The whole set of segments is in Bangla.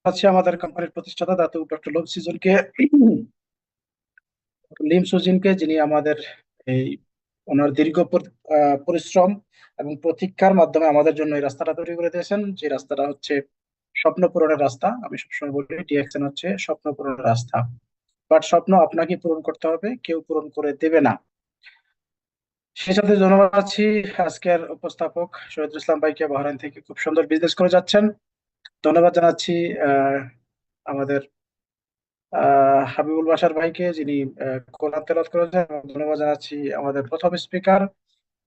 আছে আমাদের কোম্পানির প্রতিষ্ঠাতা দাতু ডক্টর লিম সুজিনকে, যিনি আমাদের এই ওনার দীর্ঘ পরিশ্রম এবং প্রতীক্ষার মাধ্যমে আমাদের জন্য এই রাস্তাটা তৈরি করে দিয়েছেন, যে রাস্তাটা হচ্ছে স্বপ্ন পূরণের রাস্তা। আমি সবসময় বলি ডিএক্সএন হচ্ছে স্বপ্ন পূরণের রাস্তা, বাট স্বপ্ন আপনাকে পূরণ করতে হবে, কেউ পূরণ করে দেবে না। সেই সাথে ধন্যবাদ আছি আজকের উপস্থাপক শহীদুল ইসলাম ভাইকে, বাহরাইন থেকে খুব সুন্দর বিজনেস করে যাচ্ছেন। ধন্যবাদ জানাচ্ছি আহ আমাদের হাবিবুল বাশার ভাইকে, যিনি কোরআন তেলাওয়াত করেছেন। এবং ধন্যবাদ জানাচ্ছি আমাদের প্রথম স্পিকার,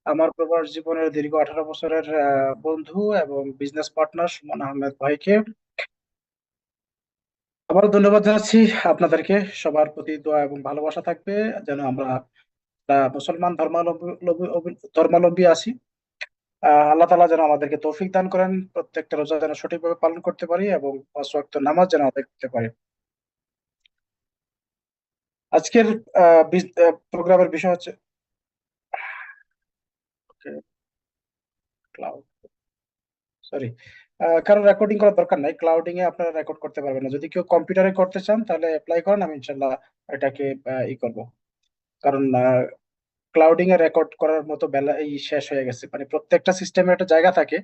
আমার প্রবাস জীবনের দীর্ঘ 18 বছরের বন্ধু এবং বিজনেস পার্টনার সুমন আহমেদ ভাইকে। আবারও ধন্যবাদ জানাচ্ছি আপনাদেরকে। সবার প্রতি দোয়া এবং ভালোবাসা থাকবে, যেন আমরা মুসলমান ধর্মাবলম্বী আছি। আল্লাহ তাআলা যেন আমাদেরকে তৌফিক দান করেন, প্রত্যেকটা রোজা যেন সঠিকভাবে পালন করতে পারি এবং 5 ওয়াক্ত নামাজ যেন আদায় করতে পারি। আজকের প্রোগ্রামের বিষয় হচ্ছে ক্লাউড, সরি, কারণ রেকর্ডিং করার দরকার নাই। ক্লাউডিং এ আপনারা রেকর্ড করতে পারবেন না। যদি কেউ কম্পিউটারে করতে চান তাহলে অ্যাপ্লাই করেন, আমি ইনশাল্লাহ এটাকে করব। কারণ ক্লাউডিং এ রেকর্ড করার মতো বেলা শেষ হয়ে গেছে। মানে প্রত্যেকটা সিস্টেমে একটা জায়গা থাকে,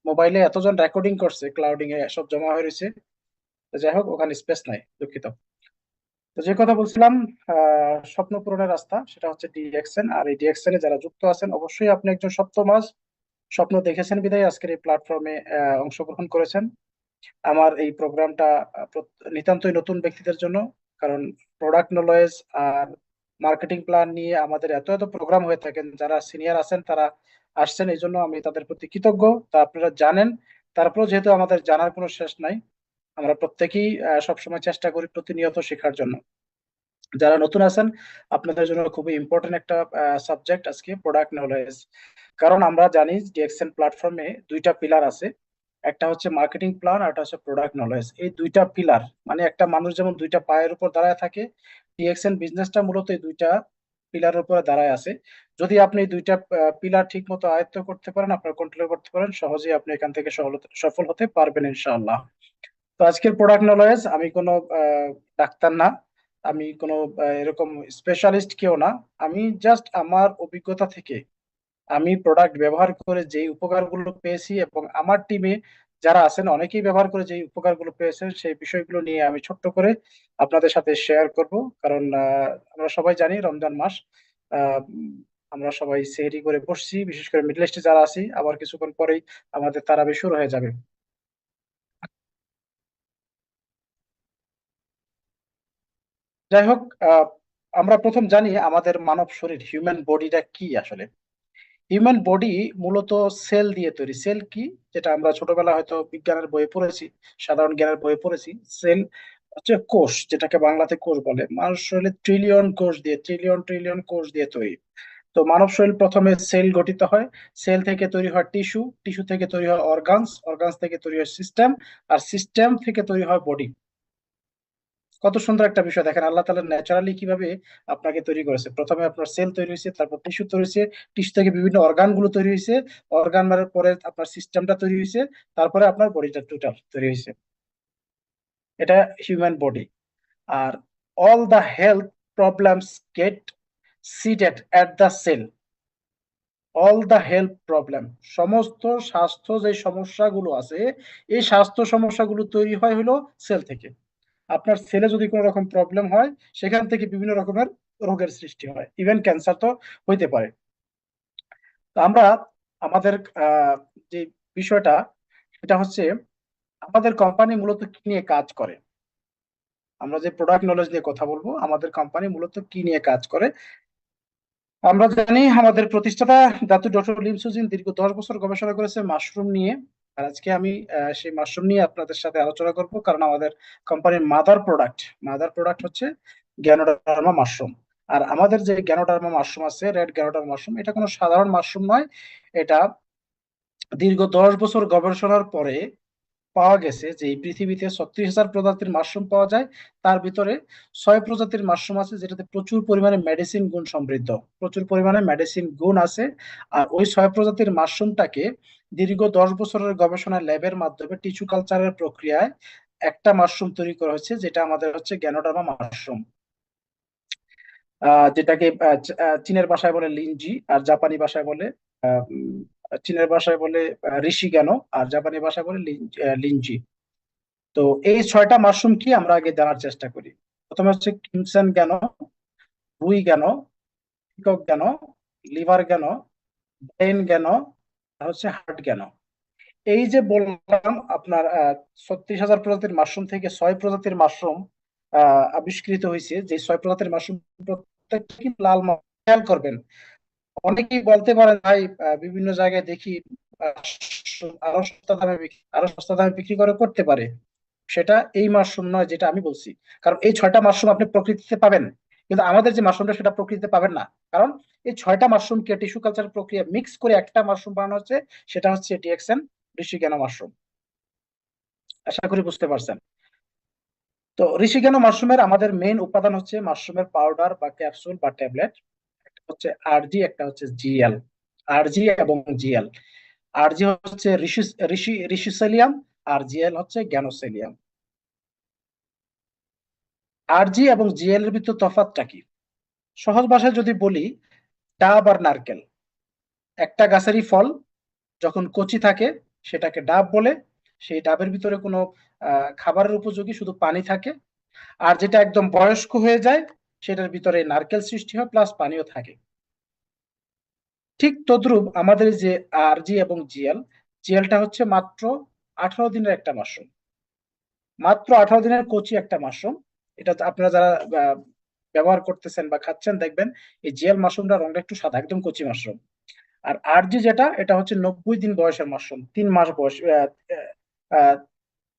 মোবাইলে এতজন রেকর্ডিং করছে, ক্লাউডিং এ সব জমা হয়ে রয়েছে। তো যাই হোক, ওখানে স্পেস নাই, দুঃখিত। তো যে কথা বলছিলাম, স্বপ্ন পূরণের রাস্তা সেটা হচ্ছে ডিএক্সএন। আর এই ডিএক্সএন এ যারা যুক্ত আছেন, অবশ্যই আপনি একজন সপ্তমাস স্বপ্ন দেখেছেন বিধায় আজকের এই প্ল্যাটফর্মে অংশগ্রহণ করেছেন। আমার এই প্রোগ্রামটা নিতান্তই নতুন ব্যক্তিদের জন্য। কারণ প্রোডাক্ট নলেজ আর মার্কেটিং প্ল্যান নিয়ে আমাদের এত এত প্রোগ্রাম হয়ে থাকেন, যারা সিনিয়র আছেন তারা আসছেন, এই জন্য আমি তাদের প্রতি কৃতজ্ঞ। তা আপনারা জানেন, তারপরেও যেহেতু আমাদের জানার কোনো শেষ নাই, আমরা প্রত্যেকেই সবসময় চেষ্টা করি প্রতিনিয়ত শেখার জন্য। যারা নতুন আছেন, আপনাদের জন্য খুবই ইম্পর্টেন্ট একটা সাবজেক্ট আজকে প্রোডাক্ট নলেজ। কারণ আমরা জানি ডিএক্সএন প্ল্যাটফর্মে দুইটা পিলার আছে, একটা হচ্ছে মার্কেটিং প্ল্যান আর একটা হচ্ছে প্রোডাক্ট নলেজ। এই দুইটা পিলার মানে একটা মানুষ যেমন দুইটা পায়ের উপর দাঁড়ায় থাকে, ডিএক্সএন বিজনেসটা মূলত এই দুইটা পিলারের উপরে দাঁড়ায় আছে। যদি আপনি এই দুইটা পিলার ঠিক মতো আয়ত্ত করতে পারেন, আপনার কন্ট্রোল করতে পারেন, সহজেই আপনি এখান থেকে সফল হতে পারবেন ইনশাআল্লাহ। তো আজকের প্রোডাক্ট নলেজ, আমি কোনো ডাক্তার না, আমি কোনো এরকম স্পেশালিস্ট কেউ না। আমি জাস্ট আমার অভিজ্ঞতা থেকে আমি প্রোডাক্ট ব্যবহার করে যেই উপকারগুলো পেয়েছি এবং আমার টিমে যারা আছেন অনেকেই ব্যবহার করে যেই উপকারগুলো পেয়েছেন, সেই বিষয়গুলো নিয়ে আমি ছোট্ট করে আপনাদের সাথে শেয়ার করব। কারণ আমরা সবাই জানি রমজান মাস, আমরা সবাই সেহরি করে বসছি, বিশেষ করে মিডল ইস্টে যারা আছি, আবার কিছুক্ষণ পরেই আমাদের তারাবি শুরু হয়ে যাবে। যাই হোক, আমরা প্রথম জানি আমাদের মানব শরীর, হিউম্যান বডিটা কি আসলে। হিউম্যান বডি মূলত সেল দিয়ে তৈরি। সেল কি, যেটা আমরা ছোটবেলা হয়তো বিজ্ঞানের বইয়ে পড়েছি, সাধারণ জ্ঞানের বইয়ে পড়েছি। সেল হচ্ছে কোষ, যেটাকে বাংলাতে কোষ বলে। মানুষ শরীরে ট্রিলিয়ন কোষ দিয়ে, ট্রিলিয়ন ট্রিলিয়ন কোষ দিয়ে তৈরি। তো মানব শরীর প্রথমে সেল গঠিত হয়, সেল থেকে তৈরি হয় টিস্যু, টিস্যু থেকে তৈরি হয় অর্গানস, অর্গানস থেকে তৈরি হয় সিস্টেম, আর সিস্টেম থেকে তৈরি হয় বডি। কত সুন্দর একটা বিষয় দেখেন, আল্লাহ তাআলা ন্যাচারালি কিভাবে আপনাকে তৈরি করেছে। প্রথমে আপনার সেল তৈরি হয়েছে, তারপর টিস্যু তৈরি হয়েছে, টিস্যু থেকে বিভিন্ন অর্গান গুলো তৈরি হয়েছে, অর্গান মারার পরে আপনার সিস্টেমটা তৈরি হয়েছে, তারপরে আপনার বডিটা টোটাল তৈরি হয়েছে। এটা হিউম্যান বডি। আর all the health problems get seeded at the cell. All the health problem, সমস্ত স্বাস্থ্য যে সমস্যাগুলো আছে, এই স্বাস্থ্য সমস্যাগুলো তৈরি হয় হলো সেল থেকে। আপনার সেলে যদি কোনো রকম প্রবলেম হয়, সেখান থেকে বিভিন্ন রকমের রোগের সৃষ্টি হয়, ইভেন ক্যান্সার তো হইতে পারে। তো আমরা আমাদের যে বিষয়টা, সেটা হচ্ছে আমাদের কোম্পানি মূলত কি নিয়ে কাজ করে। আমরা যে প্রোডাক্ট নলেজ নিয়ে কথা বলবো, আমাদের কোম্পানি মূলত কি নিয়ে কাজ করে। আমরা জানি আমাদের প্রতিষ্ঠাতা দাতু ডক্টর লিম সুজিন দীর্ঘ 10 বছর গবেষণা করেছে মাশরুম নিয়ে। আর আজকে আমি সেই মাশরুম নিয়ে আপনাদের সাথে আলোচনা করব। কারণ আমাদের কোম্পানির মাদার প্রোডাক্ট হচ্ছে গ্যানোডার্মা মাশরুম। আর আমাদের যে গ্যানোডার্মা মাশরুম আছে, রেড গ্যানোডার্মা মাশরুম, এটা কোনো সাধারণ মাশরুম নয়। এটা দীর্ঘ 10 বছর গবেষণার পরে পাওয়া গেছে যে এই পৃথিবীতে 36,000 প্রজাতির মাশরুম পাওয়া যায়। তার ভিতরে 6 প্রজাতির মাশরুম আছে যেটাতে প্রচুর পরিমাণে মেডিসিন গুণ সমৃদ্ধ, প্রচুর পরিমাণে মেডিসিন গুণ আছে। আর ওই 6 প্রজাতির মাশরুমটাকে দীর্ঘ 10 বছরের গবেষণা ল্যাবের মাধ্যমে টিস্যু কালচারের প্রক্রিয়ায় একটা মাশরুম তৈরি করা হয়েছে, যেটা আমাদের হচ্ছে গ্যানোডার্মা মাশরুম, যেটাকে চীনের ভাষায় বলে লিনজি, আর জাপানি ভাষায় বলে চীনের ভাষায় বলে ঋষি গ্যানো, আর জাপানি ভাষায় বলে লিনজি। তো এই 6টা মাশরুম কি আমরা আগে জানার চেষ্টা করি। প্রথমে হচ্ছে ক্রিমসন গ্যানো, রুই গ্যানো, পিকক গ্যানো, লিভার গ্যানো, ব্রেন গ্যানো, আর হচ্ছে হার্ট গ্যানো। এই যে বললাম আপনার 36,000 প্রজাতির মাশরুম থেকে 6 প্রজাতির মাশরুম আবিষ্কৃত হয়েছে, যে 6 প্রজাতির মাশরুম প্রত্যেকটা কিন্তু লাল খেয়াল করবেন। অনেকেই বলতে পারে ভাই বিভিন্ন জায়গায় দেখি আহ, আরো সস্তা দামে বিক্রি করে করতে পারে, সেটা এই মাশরুম নয় যেটা আমি বলছি। কারণ এই 6টা মাশরুম আপনি প্রকৃতিতে পাবেন, কিন্তু আমাদের যে মাশরুমটা সেটা প্রকৃতিতে পাবেন না। কারণ এই 6টা মাশরুমকে টিস্যু কালচার প্রক্রিয়া মিক্স করে একটা মাশরুম বানানো হচ্ছে, সেটা হচ্ছে ডিএক্সএন ঋষিকেনা মাশরুম। আশা করি বুঝতে পারছেন। তো ঋষিকেনা মাশরুমের আমাদের মেইন উপাদান হচ্ছে মাশরুমের পাউডার বা ক্যাপসুল বা ট্যাবলেট। একটা হচ্ছে আরজি, একটা হচ্ছে জিএল। আরজি এবং জিএল, আরজি হচ্ছে ঋষিসেলিয়াম, আর জিএল হচ্ছে জ্ঞানোসেলিয়াম। আরজি এবং জিএল এর ভিতর তফাৎটা কি? সহজ ভাষায় যদি বলি, ডাব আর নারকেল, একটা গাছেরই ফল, যখন কচি থাকে সেটাকে ডাব বলে। সেই ডাবের ভিতরে কোনো খাবারের উপযোগী শুধু পানি থাকে। আর যেটা একদম বয়স্ক হয়ে যায় সেটার ভিতরে নারকেল সৃষ্টি হয় প্লাস পানিও থাকে। ঠিক তদ্রূপ আমাদের যে আরজি এবং জিএল, জিএলটা হচ্ছে মাত্র 18 দিনের একটা মাশরুম, মাত্র 18 দিনের কচি একটা মাশরুম। এটা তো আপনারা যারা আহ, ব্যবহার করতেছেন বা খাচ্ছেন দেখবেন এই জিএল মাশরুমটা রংটা একটু সাদা, একদম কচি মাশরুম। আর আরজি যেটা, এটা হচ্ছে 90 দিন বয়সের মাশরুম, 3 মাস বয়স,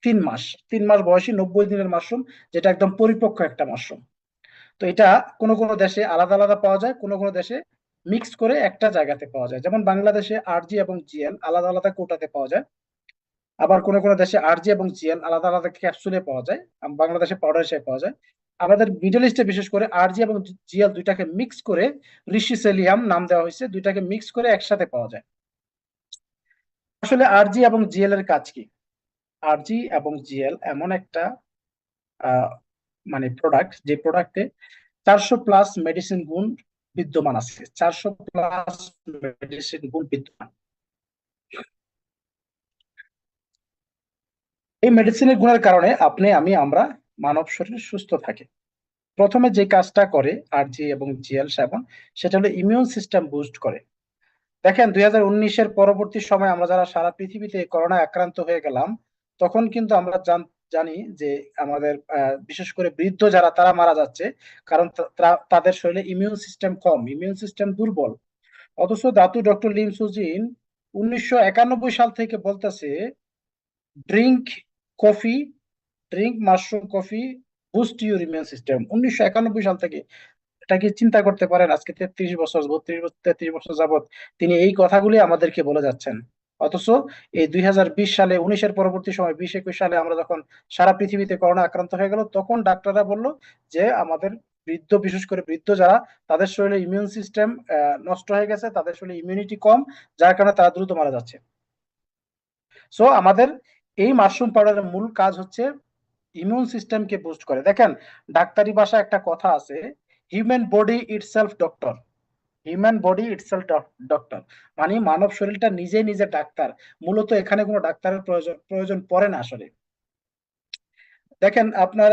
3 মাস, 3 মাস বয়সী 90 দিনের মাশরুম, যেটা একদম পরিপক্ক একটা মাশরুম। তো এটা কোনো কোনো দেশে আলাদা আলাদা পাওয়া যায়, কোনো কোনো দেশে মিক্স করে একটা জায়গাতে পাওয়া যায়। যেমন বাংলাদেশে আরজি এবং জিএল আলাদা আলাদা কোটাতে পাওয়া যায়, আবার কোনো কোনো দেশে আরজি এবং জিএল আলাদা আলাদা ক্যাপসুলে পাওয়া যায়, বাংলাদেশে পাউডার হিসেবে পাওয়া যায়। আমাদের মিডল ইস্টে বিশেষ করে আরজি এবং জিএল দুইটাকে মিক্স করে ঋষিসেলিয়াম নাম দেওয়া হয়েছে, দুইটাকে মিক্স করে একসাথে পাওয়া যায়। আসলে আরজি এবং জিএল এর কাজ কি? আরজি এবং জিএল এমন একটা আহ, মানে প্রোডাক্ট, যে প্রোডাক্টে 400+ মেডিসিন গুণ বিদ্যমান আছে, 400+ মেডিসিন গুণ বিদ্যমান। এই মেডিসিনের গুণের কারণে আমরা মানব শরীর সুস্থ থাকে। প্রথমে যে কাজটা করে আরজি এবং জিএল সেবন, সেটা হলো ইমিউন সিস্টেম বুস্ট করে। দেখেন 2019-এর পরবর্তী সময় আমরা যারা সারা পৃথিবীতে করোনায় আক্রান্ত হয়ে গেলাম, তখন কিন্তু আমরা জানি যে আমাদের বিশেষ করে বৃদ্ধ যারা, তারা মারা যাচ্ছে। কারণ তাদের শরীরে ইমিউন সিস্টেম কম, ইমিউন সিস্টেম দুর্বল। অথচ দাতু ডক্টর লিম সুজিন 1991 সাল থেকে বলতেছে, drink coffee, drink mushroom coffee, boost your immune system. 1991 সাল থেকে। এটা কি চিন্তা করতে পারেন? আজকে 33 বছর, 32 বছর, 33 বছর যাবত তিনি এই কথাগুলি আমাদেরকে বলে যাচ্ছেন। অথচ এই 2020 সালে, 19-এর পরবর্তী সময় 2021 সালে আমরা যখন সারা পৃথিবীতে করোনা আক্রান্ত হয়ে গেল, তখন ডাক্তাররা বলল যে আমাদের বৃদ্ধ, বিশেষ করে বৃদ্ধ যারা, তাদের শরীরে ইমিউন সিস্টেম নষ্ট হয়ে গেছে, তাদের শরীরে ইমিউনিটি কম, যার কারণে তারা দ্রুত মারা যাচ্ছে। সো আমাদের এই মাশরুম পাউডারের মূল কাজ হচ্ছে ইমিউন সিস্টেমকে বুস্ট করে। দেখেন, ডাক্তারি ভাষায় একটা কথা আছে, human body itself doctor. Human body itself doctor, মানে মানব শরীরটা নিজে নিজে ডাক্তার। মূলত এখানে কোনো ডাক্তারের প্রয়োজন প্রয়োজন পড়ে না আসলে। দেখেন আপনার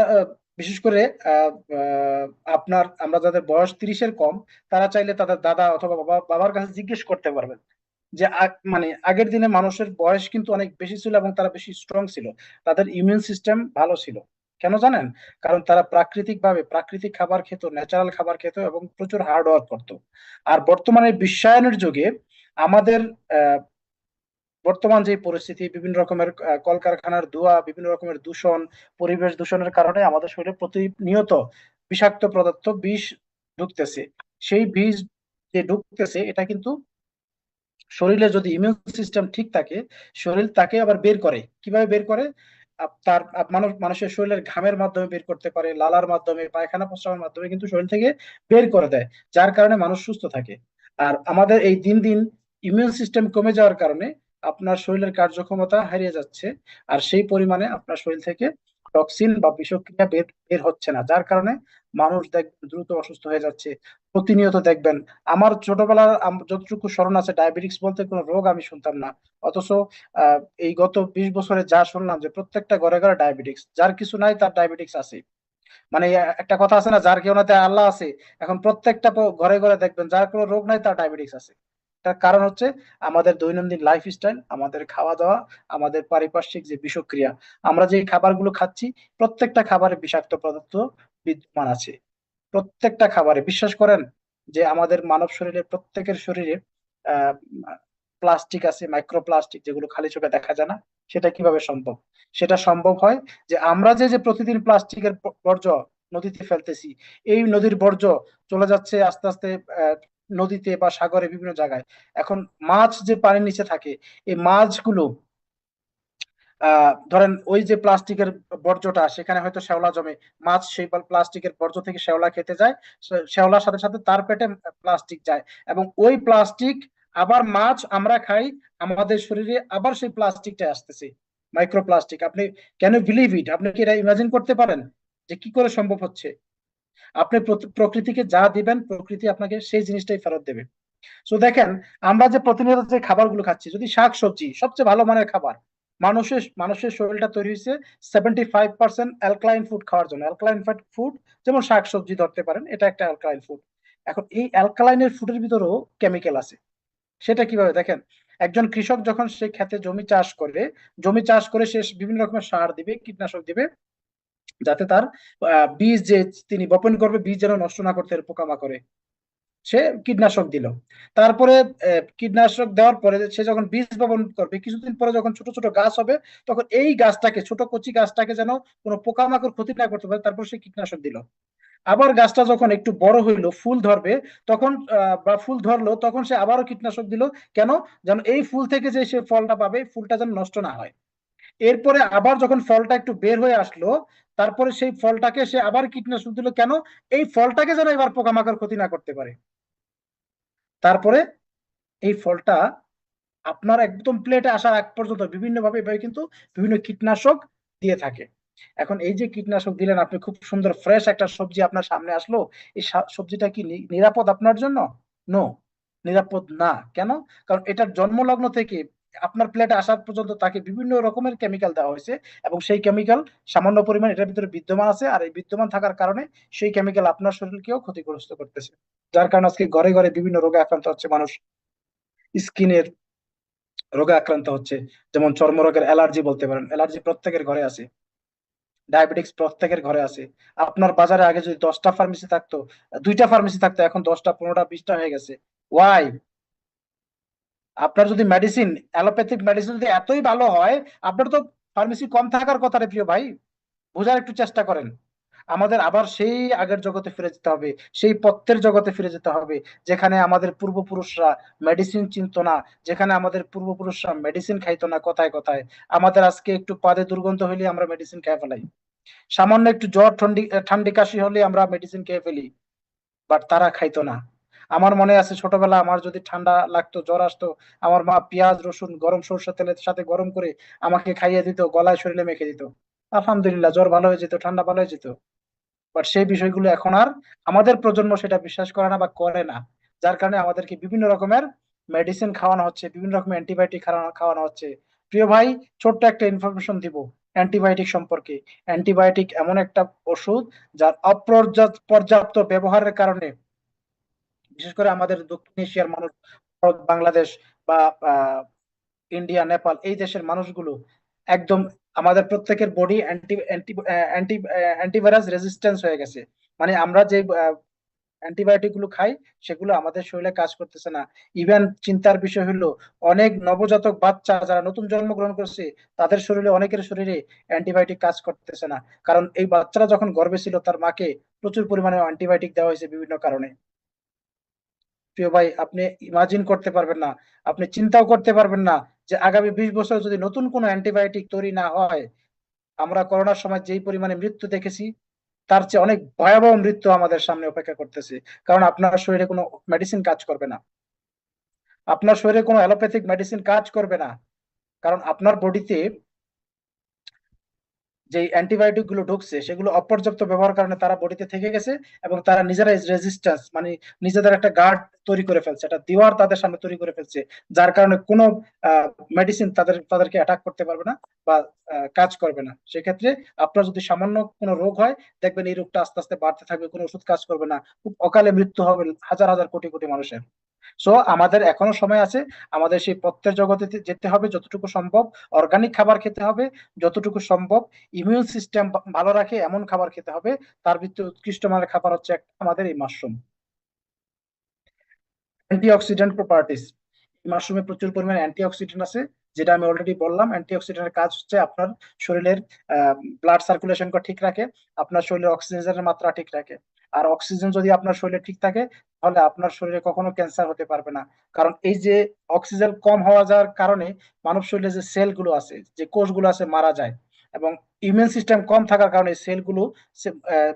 বিশেষ করে আহ, আহ, আপনার আমরা যাদের বয়স 30-এর কম, তারা চাইলে তাদের দাদা অথবা বাবার কাছে জিজ্ঞেস করতে পারবেন যে মানে আগের দিনে মানুষের বয়স কিন্তু অনেক বেশি ছিল এবং তারা বেশি স্ট্রং ছিল, তাদের ইমিউন সিস্টেম ভালো ছিল। কেন জানেন? কারণ তারা প্রাকৃতিক ভাবে প্রাকৃতিক খাবার খেত, ন্যাচারাল খাবার খেত এবং প্রচুর হার্ড ওয়ার্ক করতো। আর বর্তমানে বিশ্বায়নের যুগে আমাদের আহ, বর্তমান যে পরিস্থিতি, বিভিন্ন রকমের কলকারখানার ধোঁয়া, বিভিন্ন রকমের দূষণ, পরিবেশ দূষণের কারণে আমাদের শরীরে প্রতিনিয়ত বিষাক্ত পদার্থ, বিষ ঢুকতেছে। সেই বিষ যে ঢুকতেছে, এটা কিন্তু শরীরে যদি ইমিউন সিস্টেম ঠিক থাকে, শরীর তাকে আবার বের করে। কিভাবে বের করে? মানুষের শরীরের ঘামের মাধ্যমে বের করতে পারে, লালার মাধ্যমে, পায়খানা প্রস্রাবের মাধ্যমে কিন্তু শরীর থেকে বের করে দেয়, যার কারণে মানুষ সুস্থ থাকে। আর আমাদের এই দিন দিন ইমিউন সিস্টেম কমে যাওয়ার কারণে আপনার শরীরের কার্যক্ষমতা হারিয়ে যাচ্ছে, আর সেই পরিমাণে আপনার শরীর থেকে টক্সিন বা বিষক্রিয়া বের বের হচ্ছে না, যার কারণে মানুষ দ্রুত অসুস্থ হয়ে যাচ্ছে। প্রতিনিয়ত দেখবেন, আমার ছোটবেলার যতটুকু স্মরণ আছে, ডায়াবেটিক্স বলতে কোনো রোগ আমি শুনতাম না। অথচ এই গত 20 বছরে যা শুনলাম যে প্রত্যেকটা ঘরে ঘরে ডায়াবেটিক্স, যার কিছু নাই তার ডায়াবেটিক্স আছে। মানে একটা কথা আছে না, যার কেউ না তার আল্লাহ আছে। এখন প্রত্যেকটা ঘরে ঘরে দেখবেন যার কোনো রোগ নাই তার ডায়াবেটিক্স আছে। তার কারণ হচ্ছে আমাদের দৈনন্দিন লাইফস্টাইল, আমাদের খাওয়া দাওয়া, আমাদের পারিপার্শ্বিক যে বিষক্রিয়া। আমরা যে খাবারগুলো খাচ্ছি, প্রত্যেকটা খাবারে বিষাক্ত পদার্থ বিদ্যমান আছে। প্রত্যেকটা খাবারে, বিশ্বাস করেন যে আমাদের মানব শরীরের প্রত্যেকের শরীরে আহ প্লাস্টিক আছে, মাইক্রোপ্লাস্টিক, যেগুলো খালি চোখে দেখা যায় না। সেটা কিভাবে সম্ভব? সেটা সম্ভব হয় যে আমরা যে যে প্রতিদিন প্লাস্টিকের বর্জ্য নদীতে ফেলতেছি, এই নদীর বর্জ্য চলে যাচ্ছে আস্তে আস্তে নদীতে বা সাগরে বিভিন্ন জায়গায়। এখন মাছ যে পানির নিচে থাকে, এই মাছগুলো ধরেন ওই যে প্লাস্টিকের বর্জ্যটা, সেখানে হয়তো শ্যাওলা জমে, মাছ সেই প্লাস্টিকের বর্জ্য থেকে শ্যাওলা খেতে যায়, শ্যাওলার সাথে সাথে তার পেটে প্লাস্টিক যায়, এবং ওই প্লাস্টিক আবার মাছ আমরা খাই, আমাদের শরীরে আবার সেই প্লাস্টিকটা আসতেছে, মাইক্রোপ্লাস্টিক। আপনি ক্যান ইউ বিলিভ ইট? আপনি কি এটা ইমাজিন করতে পারেন যে কি করে সম্ভব হচ্ছে? আপনি প্রকৃতিকে যা দিবেন, প্রকৃতি আপনাকে সেই জিনিসটাই ফেরত দেবে। তো দেখেন, আমরা যে প্রতিনিয়ত যে খাবারগুলো খাচ্ছি, যদি শাক সবজি সবচেয়ে ভালো মানের খাবার, মানুষের মানুষের শরীরটা তৈরি হয়েছে 75% অ্যালকালাইন ফুড খাওয়ার জন্য। অ্যালকালাইন ফুড যেমন শাক সবজি ধরতে পারেন, এটা একটা অ্যালকালাইন ফুড। এখন এই অ্যালকালাইনের ফুডের ভিতরেও কেমিক্যাল আছে। সেটা কিভাবে দেখেন, একজন কৃষক যখন সে ক্ষেতে জমি চাষ করে সে বিভিন্ন রকমের সার দিবে, কীটনাশক দিবে, যাতে তার বীজ যে তিনি বপন করবে, বীজ যেন নষ্ট না করতে পোকামাকড়ে, সে কীটনাশক দিল। তারপরে কীটনাশক দেওয়ার পরে সে যখন বীজ বপন করবে, কিছুদিন পরে যখন ছোট ছোট গাছ হবে, তখন এই গাছটাকে, ছোট কচি গাছটাকে যেন কোনো পোকামাকড় ক্ষতি না করতে পারে, তারপর সে কীটনাশক দিল। আবার গাছটা যখন একটু বড় হইলো, ফুল ধরবে, তখন বা ফুল ধরলো, তখন সে আবারও কীটনাশক দিল। কেন? যেন এই ফুল থেকে যে সে ফলটা পাবে, ফুলটা যেন নষ্ট না হয়। এরপরে আবার যখন ফলটা একটু বের হয়ে আসলো, তারপরে সেই ফলটাকে সে আবার কীটনাশক দিল। কেন? এই ফলটাকে যেন এবার পোকামাকড় ক্ষতি না করতে পারে। তারপরে এই ফলটা আপনার একদম প্লেটে আসার আগ পর্যন্ত বিভিন্ন ভাবে এভাবে কিন্তু বিভিন্ন কীটনাশক দিয়ে থাকে। এখন এই যে কীটনাশক দিলেন, আপনি খুব সুন্দর ফ্রেশ একটা সবজি আপনার সামনে আসলো, এই সবজিটা কি নিরাপদ আপনার জন্য? নো, নিরাপদ না। কেন? কারণ এটার জন্মলগ্ন থেকে আপনার প্লেটে আসার পর্যন্ত তাকে বিভিন্ন রকমের কেমিক্যাল দেওয়া হয়েছে, এবং সেই কেমিক্যাল সামান্য পরিমাণ এটার ভিতরে বিদ্যমান আছে, আর এই বিদ্যমান থাকার কারণে সেই কেমিক্যাল আপনার শরীরকেও ক্ষতিগ্রস্ত করতেছে। যার কারণে আজকে ঘরে ঘরে বিভিন্ন রোগে আক্রান্ত হচ্ছে মানুষ। স্কিনের রোগে আক্রান্ত হচ্ছে, যেমন চর্মরোগের অ্যালার্জি বলতে পারেন, অ্যালার্জি প্রত্যেকের ঘরে আছে। ডায়াবেটিক্স প্রত্যেকের ঘরে আছে। আপনার বাজারে আগে যদি 10টা ফার্মেসি থাকতো, 2টা ফার্মেসি থাকতো, এখন 10টা, 15টা, 20টা হয়ে গেছে। ওয়াই? আপনার যদি মেডিসিন, অ্যালোপ্যাথিক মেডিসিন যদি এতই ভালো হয়, আপনার তো ফার্মেসি কম থাকার কথা রে প্রিয় ভাই। বোঝার একটু চেষ্টা করেন। আমাদের আবার সেই আগের জগতে ফিরে যেতে হবে, সেই পথ্যের জগতে ফিরে যেতে হবে, যেখানে আমাদের পূর্বপুরুষরা মেডিসিন চিনতো না, যেখানে আমাদের পূর্বপুরুষরা মেডিসিন খাইতো না কথায় কথায়। আমাদের আজকে একটু পাদে দুর্গন্ধ হইলে আমরা মেডিসিন খেয়ে ফেলাই, সামান্য একটু জ্বর ঠান্ডি ঠান্ডি কাশি হলে আমরা মেডিসিন খেয়ে ফেলি, বাট তারা খাইতো না। আমার মনে আছে ছোটবেলা আমার যদি ঠান্ডা লাগতো, জ্বর আসতো, আমার মা পেঁয়াজ রসুন গরম সরষের তেলের সাথে গরম করে আমাকে খাইয়ে দিত, গলায় শরীরে মেখে দিত। আলহামদুলিল্লাহ, জ্বর ভালো হয়ে যেত, ঠান্ডা ভালো হয়ে যেত। বাট সেই বিষয়গুলো এখন আর আমাদের প্রজন্ম সেটা বিশ্বাস করে না বা করে না। যার কারণে আমাদেরকে বিভিন্ন রকমের মেডিসিন খাওয়ানো হচ্ছে, বিভিন্ন রকমের অ্যান্টিবায়োটিক খাওয়ানো হচ্ছে। প্রিয় ভাই, ছোট্ট একটা ইনফরমেশন দিব অ্যান্টিবায়োটিক সম্পর্কে। অ্যান্টিবায়োটিক এমন একটা ওষুধ যার পর্যাপ্ত ব্যবহারের কারণে, বিশেষ করে আমাদের দক্ষিণ এশিয়ার মানুষ, ভারত, বাংলাদেশ বা ইন্ডিয়া, নেপাল, এই দেশের মানুষগুলো একদম, আমাদের প্রত্যেকের body anti anti anti antivirus resistance হয়ে গেছে। মানে আমরা যে অ্যান্টিবায়োটিক গুলো খাই, সেগুলো আমাদের শরীরে কাজ করতেছে না। ইভেন চিন্তার বিষয় হলো, অনেক নবজাতক বাচ্চা যারা নতুন জন্মগ্রহণ করছে, তাদের শরীরে, অনেকের শরীরে অ্যান্টিবায়োটিক কাজ করতেছে না। কারণ এই বাচ্চারা যখন গর্ভে ছিল, তার মাকে প্রচুর পরিমাণে অ্যান্টিবায়োটিক দেওয়া হয়েছে বিভিন্ন কারণে। প্রিয় ভাই, আপনি ইমাজিন করতে পারবেন না, আপনি চিন্তাও করতে পারবেন না যে আগামী 20 বছর যদি নতুন কোনো অ্যান্টিবায়োটিক তৈরি না হয়, আমরা করোনার সময় যেই পরিমাণে মৃত্যু দেখেছি, তার চেয়ে অনেক ভয়াবহ মৃত্যু আমাদের সামনে অপেক্ষা করতেছে। কারণ আপনার শরীরে কোনো মেডিসিন কাজ করবে না, আপনার শরীরে কোনো অ্যালোপ্যাথিক মেডিসিন কাজ করবে না। কারণ আপনার বডিতে যে অ্যান্টিবায়োটিক গুলো ঢুকছে সেগুলো অপর্যাপ্ত ব্যবহার কারণে তারা বডিতে থেকে গেছে, এবং তারা নিজেরাই রেজিস্ট্যান্স মানে নিজেদের একটা গার্ড তৈরি করে ফেলছে, একটা দেওয়ার তাদের সামনে তৈরি করে ফেলছে, যার কারণে কোনো মেডিসিন তাদেরকে অ্যাটাক করতে পারবে না বা কাজ করবে না। সেক্ষেত্রে আপনার যদি সামান্য কোনো রোগ হয়, দেখবেন এই রোগটা আস্তে আস্তে বাড়তে থাকবে, কোনো ওষুধ কাজ করবে না, খুব অকালে মৃত্যু হবে হাজার হাজার কোটি কোটি মানুষের। সো আমাদের এখনো সময় আছে, আমাদের সেই পথ্যের জগতে যেতে হবে, যতটুকু সম্ভব অর্গানিক খাবার খেতে হবে, যতটুকু সম্ভব ইমিউন সিস্টেম ভালো রাখে এমন খাবার খেতে হবে। তার ভিতরে উৎকৃষ্ট মানের খাবার হচ্ছে আমাদের এই মাশরুম। অ্যান্টিঅক্সিডেন্ট প্রপার্টিস, মাশরুমে প্রচুর পরিমাণে অ্যান্টিঅক্সিডেন্ট আছে, যেটা আমি অলরেডি বললাম। অ্যান্টিঅক্সিডেন্টের কাজ হচ্ছে আপনার শরীরের ব্লাড সার্কুলেশনকে ঠিক রাখে, আপনার শরীরে অক্সিজেনের মাত্রা ঠিক রাখে। আর অক্সিজেন যদি আপনার শরীরে ঠিক থাকে, তাহলে আপনার শরীরে কখনো ক্যান্সার হতে পারবে না। কারণ এই যে অক্সিজেন কম হওয়া যাওয়ার কারণে মানব শরীরে যে সেলগুলো আছে, যে কোষগুলো আছে, মারা যায়। এবং ইমিউন সিস্টেম কম থাকার কারণে সেলগুলো,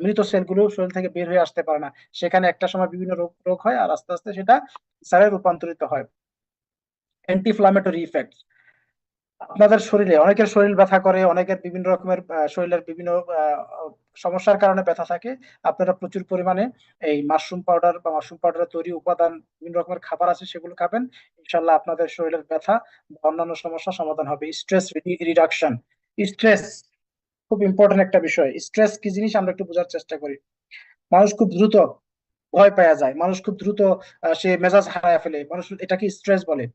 মৃত সেলগুলো শরীর থেকে বের হয়ে আসতে পারে না। সেখানে একটা সময় বিভিন্ন রোগ রোগ হয়, আর আস্তে আস্তে সেটা ক্যান্সারে রূপান্তরিত হয়। অ্যান্টি ইফেক্ট, আপনাদের শরীরে অনেকের শরীর ব্যথা করে, অনেকের বিভিন্ন রকমের শরীরের বিভিন্ন সমস্যার কারণে ব্যথা থাকে। আপনারা প্রচুর পরিমাণে এই মাশরুম পাউডার বা মাশরুম পাউডারের তৈরি উপাদান, বিভিন্ন রকমের খাবার আছে, সেগুলো খাবেন। ইনশাল্লাহ আপনাদের শরীরের ব্যথা বা অন্যান্য সমস্যা সমাধান হবে। স্ট্রেস রিডাকশন, স্ট্রেস খুব ইম্পর্টেন্ট একটা বিষয়। স্ট্রেস কি জিনিস আমরা একটু বোঝার চেষ্টা করি। মানুষ খুব দ্রুত ভয় পাওয়া যায়, মানুষ খুব দ্রুত সে মেজাজ হারায় ফেলে, মানুষ এটাকে স্ট্রেস বলে।